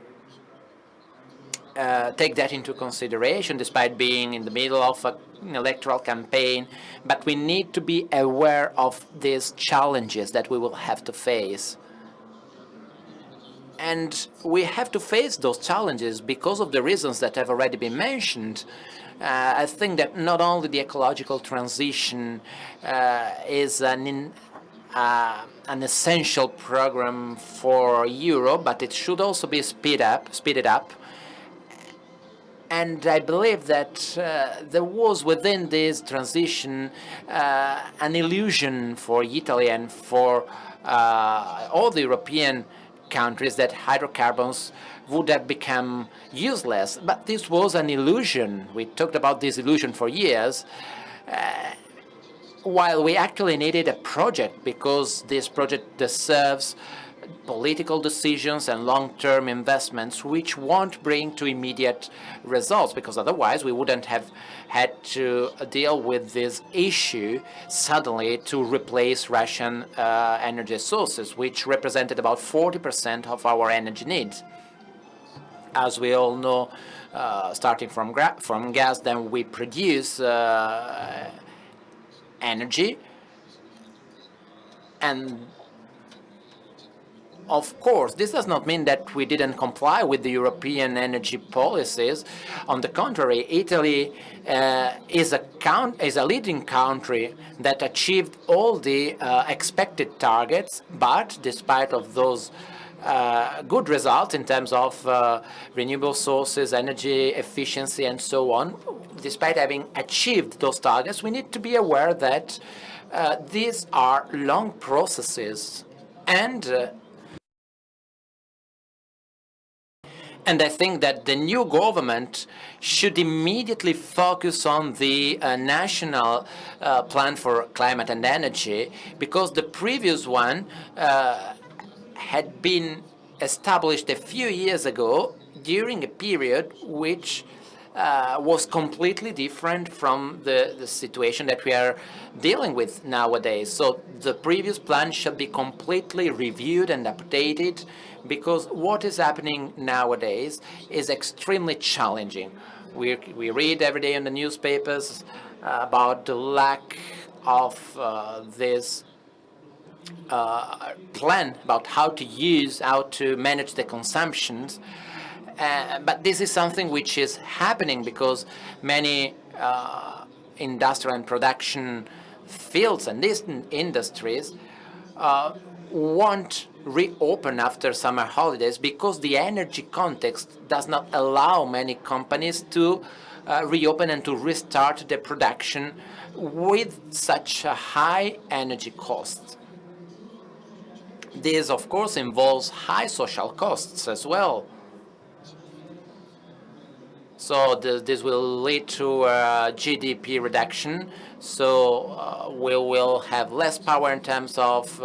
take that into consideration, despite being in the middle of an electoral campaign. But we need to be aware of these challenges that we will have to face. And we have to face those challenges because of the reasons that have already been mentioned. I think that not only the ecological transition is an essential program for Europe, but it should also be speeded up. And I believe that there was within this transition an illusion for Italy and for all the European countries that hydrocarbons would have become useless. But this was an illusion. We talked about this illusion for years, while we actually needed a project, because this project deserves political decisions and long-term investments which won't bring to immediate results, because otherwise we wouldn't have had to deal with this issue suddenly to replace Russian energy sources, which represented about 40% of our energy needs. As we all know, starting from gas, then we produce energy, and of course, this does not mean that we didn't comply with the European energy policies. On the contrary, Italy is a leading country that achieved all the expected targets, but despite of those good results in terms of renewable sources, energy efficiency, and so on, despite having achieved those targets, we need to be aware that these are long processes, and I think that the new government should immediately focus on the national plan for climate and energy, because the previous one had been established a few years ago during a period which was completely different from the situation that we are dealing with nowadays. So the previous plan should be completely reviewed and updated, because what is happening nowadays is extremely challenging. We read every day in the newspapers about the lack of this plan about how to manage the consumptions. But this is something which is happening because many industrial and production fields and these industries won't reopen after summer holidays, because the energy context does not allow many companies to reopen and to restart the production with such a high energy cost. This, of course, involves high social costs as well. So this will lead to a GDP reduction. So we will have less power in terms of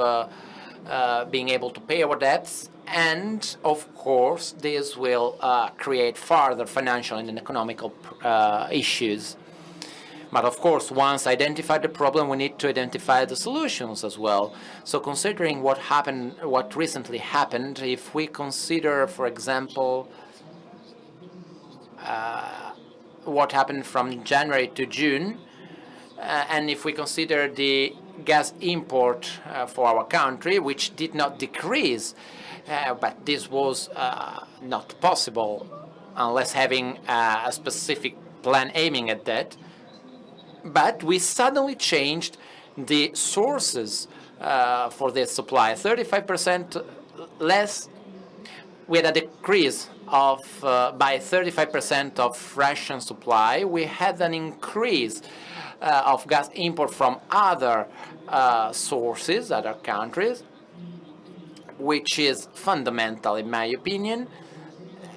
being able to pay our debts. And, of course, this will create further financial and economical issues. But, of course, once identified the problem, we need to identify the solutions as well. So considering what recently happened, if we consider, for example, what happened from January to June, and if we consider the gas import for our country, which did not decrease, but this was not possible unless having a specific plan aiming at that. But we suddenly changed the sources for this supply. 35% less, we had a decrease of by 35% of Russian supply. We had an increase of gas import from other sources, other countries, which is fundamental in my opinion.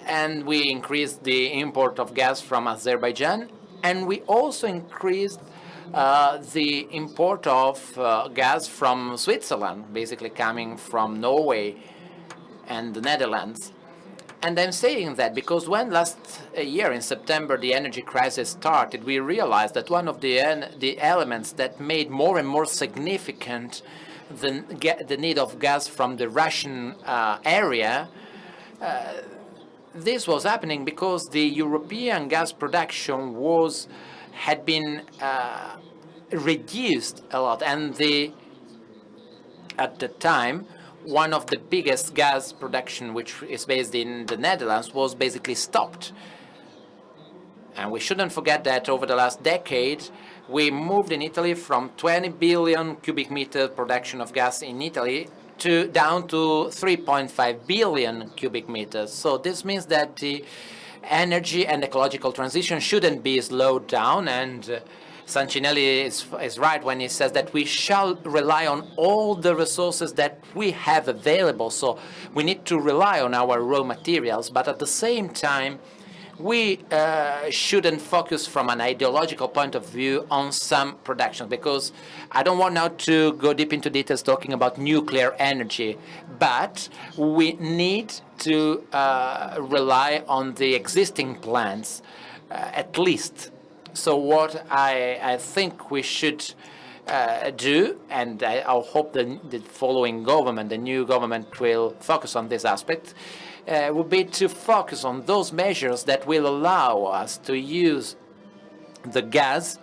And we increased the import of gas from Azerbaijan, and we also increased the import of gas from Switzerland, basically coming from Norway and the Netherlands. And I'm saying that because when last year in September the energy crisis started, we realized that one of the elements that made more and more significant the need of gas from the Russian area, this was happening because the European gas production had been reduced a lot, and at the time one of the biggest gas production, which is based in the Netherlands, was basically stopped. And we shouldn't forget that over the last decade we moved in Italy from 20 billion cubic meter production of gas in Italy down to 3.5 billion cubic meters. So this means that the energy and ecological transition shouldn't be slowed down, and Sancinelli is right when he says that we shall rely on all the resources that we have available. So we need to rely on our raw materials, but at the same time we shouldn't focus from an ideological point of view on some production, because I don't want now to go deep into details talking about nuclear energy, but we need to rely on the existing plants at least. So what I think we should do, and I hope the following government, the new government, will focus on this aspect, would be to focus on those measures that will allow us to use the gas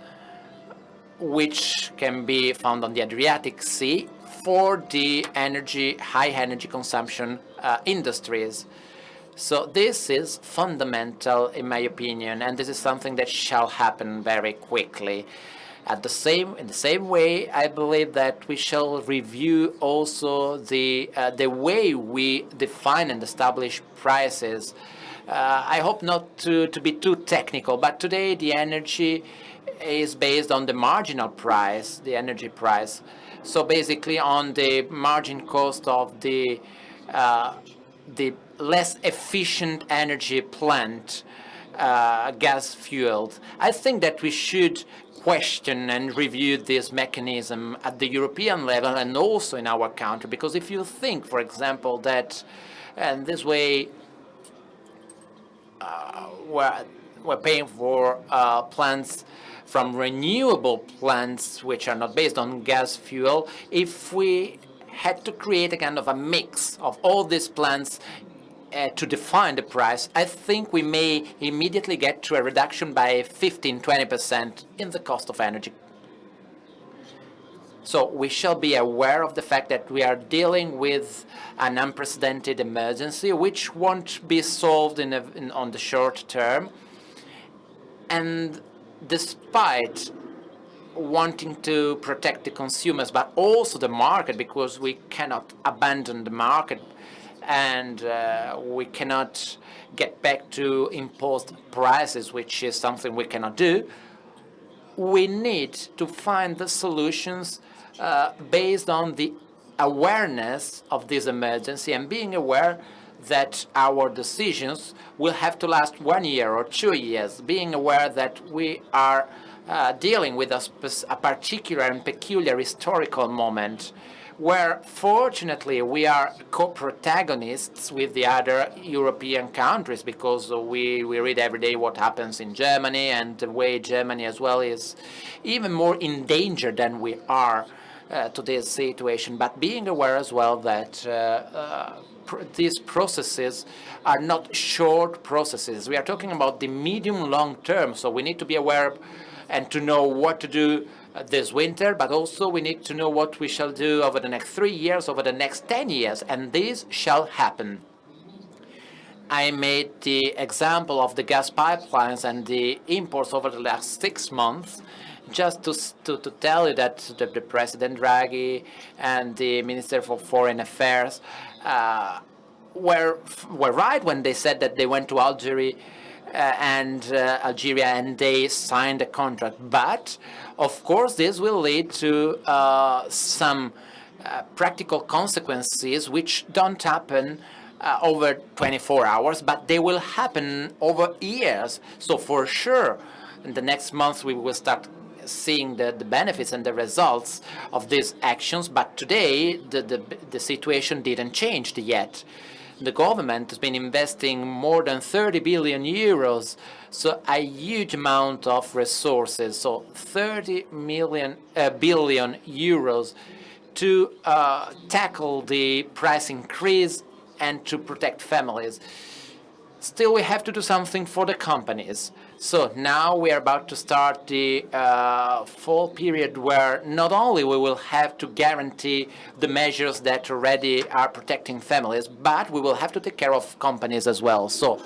which can be found on the Adriatic Sea for the high energy consumption industries. So this is fundamental in my opinion, and this is something that shall happen very quickly. In the same way, I believe that we shall review also the way we define and establish prices. I hope not to be too technical, but today the energy is based on the marginal price, the energy price. So basically on the margin cost of the less efficient energy plant, gas-fueled. I think that we should question and review this mechanism at the European level and also in our country, because if you think, for example, that in this way we're paying for plants from renewable plants which are not based on gas fuel, if we had to create a kind of a mix of all these plants to define the price, I think we may immediately get to a reduction by 15-20% in the cost of energy. So we shall be aware of the fact that we are dealing with an unprecedented emergency which won't be solved on the short term. And despite wanting to protect the consumers, but also the market, because we cannot abandon the market, and we cannot get back to imposed prices, which is something we cannot do. We need to find the solutions based on the awareness of this emergency and being aware that our decisions will have to last 1 year or 2 years, being aware that we are dealing with a particular and peculiar historical moment where, fortunately, we are co-protagonists with the other European countries, because we read every day what happens in Germany, and the way Germany as well is even more in danger than we are to this situation. But being aware as well that these processes are not short processes. We are talking about the medium-long term, so we need to be aware and to know what to do this winter, but also we need to know what we shall do over the next 3 years, over the next 10 years, and this shall happen. I made the example of the gas pipelines and the imports over the last 6 months, Just to tell you that the President Draghi and the Minister for Foreign Affairs were right when they said that they went to Algeria and they signed a contract. But of course, this will lead to some practical consequences which don't happen over 24 hours, but they will happen over years. So for sure, in the next months we will start seeing the benefits and the results of these actions. But today, the situation didn't change yet. The government has been investing more than 30 billion euros, so a huge amount of resources, so 30 billion euros to tackle the price increase and to protect families. Still, we have to do something for the companies. So now we are about to start the fall period where not only we will have to guarantee the measures that already are protecting families, but we will have to take care of companies as well. So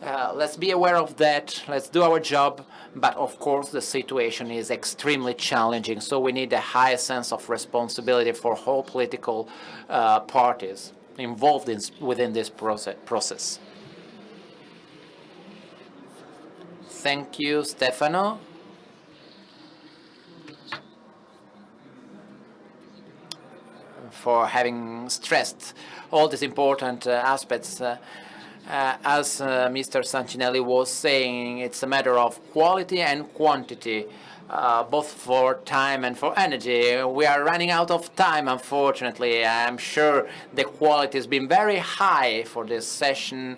let's be aware of that. Let's do our job. But of course, the situation is extremely challenging. So we need a high sense of responsibility for all political parties involved within this process. Thank you, Stefano. For having stressed all these important aspects. As Mr. Sancinelli was saying, it's a matter of quality and quantity, both for time and for energy. We are running out of time, unfortunately. I'm sure the quality has been very high for this session.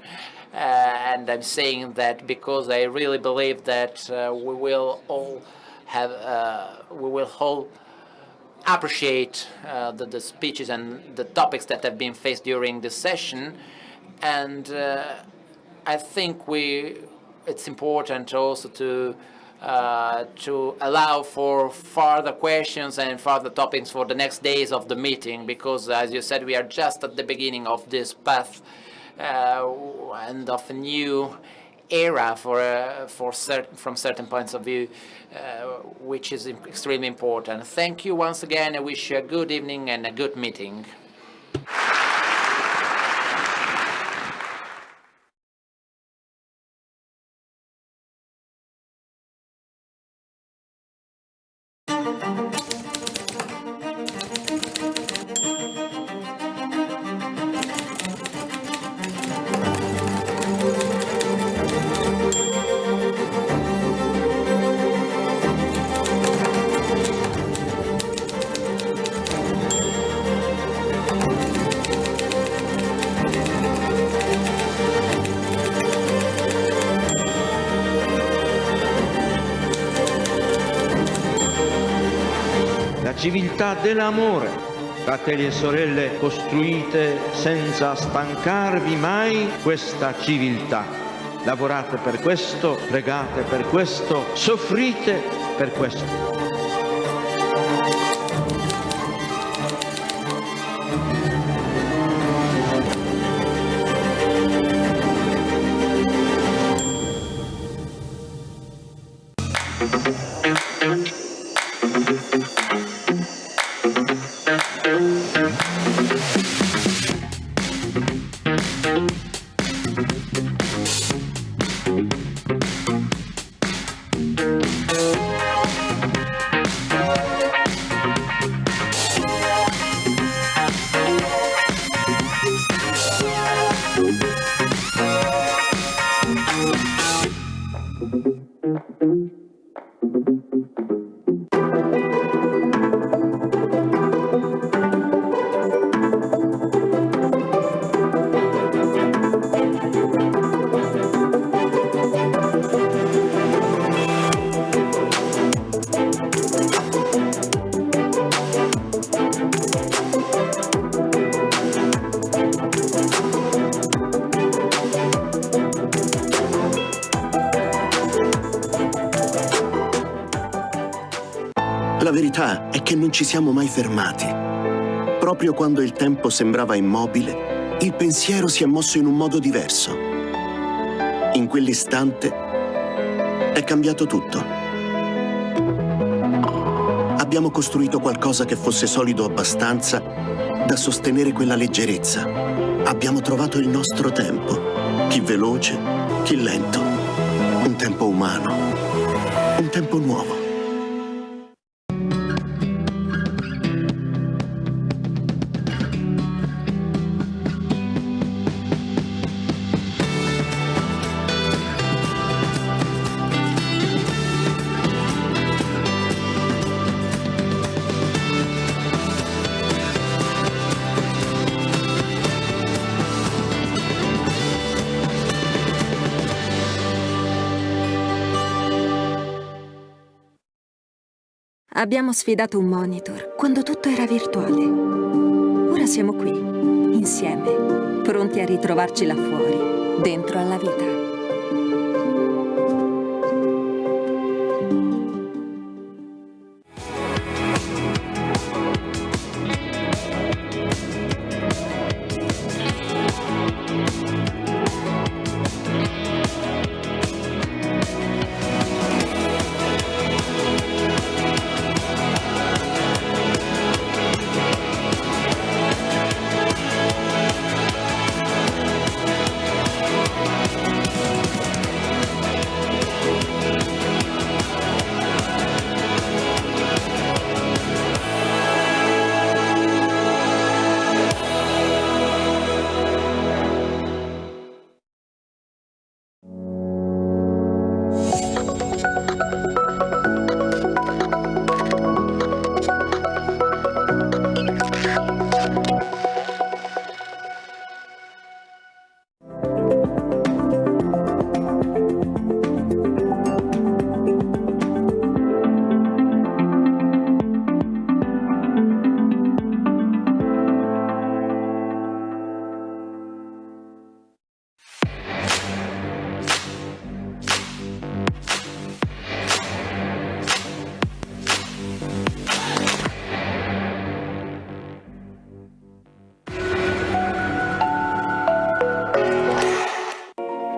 And I'm saying that because I really believe that we will all appreciate the speeches and the topics that have been faced during this session. And I think it's important also to allow for further questions and further topics for the next days of the meeting, because as you said, we are just at the beginning of this path and of a new era from certain points of view, which is extremely important. Thank you once again. I wish you a good evening and a good meeting. Civiltà dell'amore, fratelli e sorelle, costruite senza stancarvi mai questa civiltà. Lavorate per questo, pregate per questo, soffrite per questo. La verità è che non ci siamo mai fermati. Proprio quando il tempo sembrava immobile, il pensiero si è mosso in un modo diverso. In quell'istante è cambiato tutto. Abbiamo costruito qualcosa che fosse solido abbastanza da sostenere quella leggerezza. Abbiamo trovato il nostro tempo, chi veloce, chi lento. Un tempo umano, un tempo nuovo. Abbiamo sfidato un monitor quando tutto era virtuale. Ora siamo qui, insieme, pronti a ritrovarci là fuori, dentro alla vita.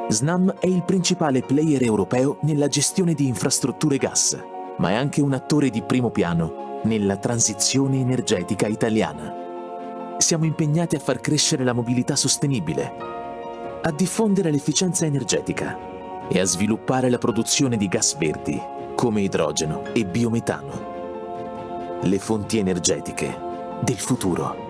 Snam è il principale player europeo nella gestione di infrastrutture gas, ma è anche un attore di primo piano nella transizione energetica italiana. Siamo impegnati a far crescere la mobilità sostenibile, a diffondere l'efficienza energetica e a sviluppare la produzione di gas verdi come idrogeno e biometano. Le fonti energetiche del futuro.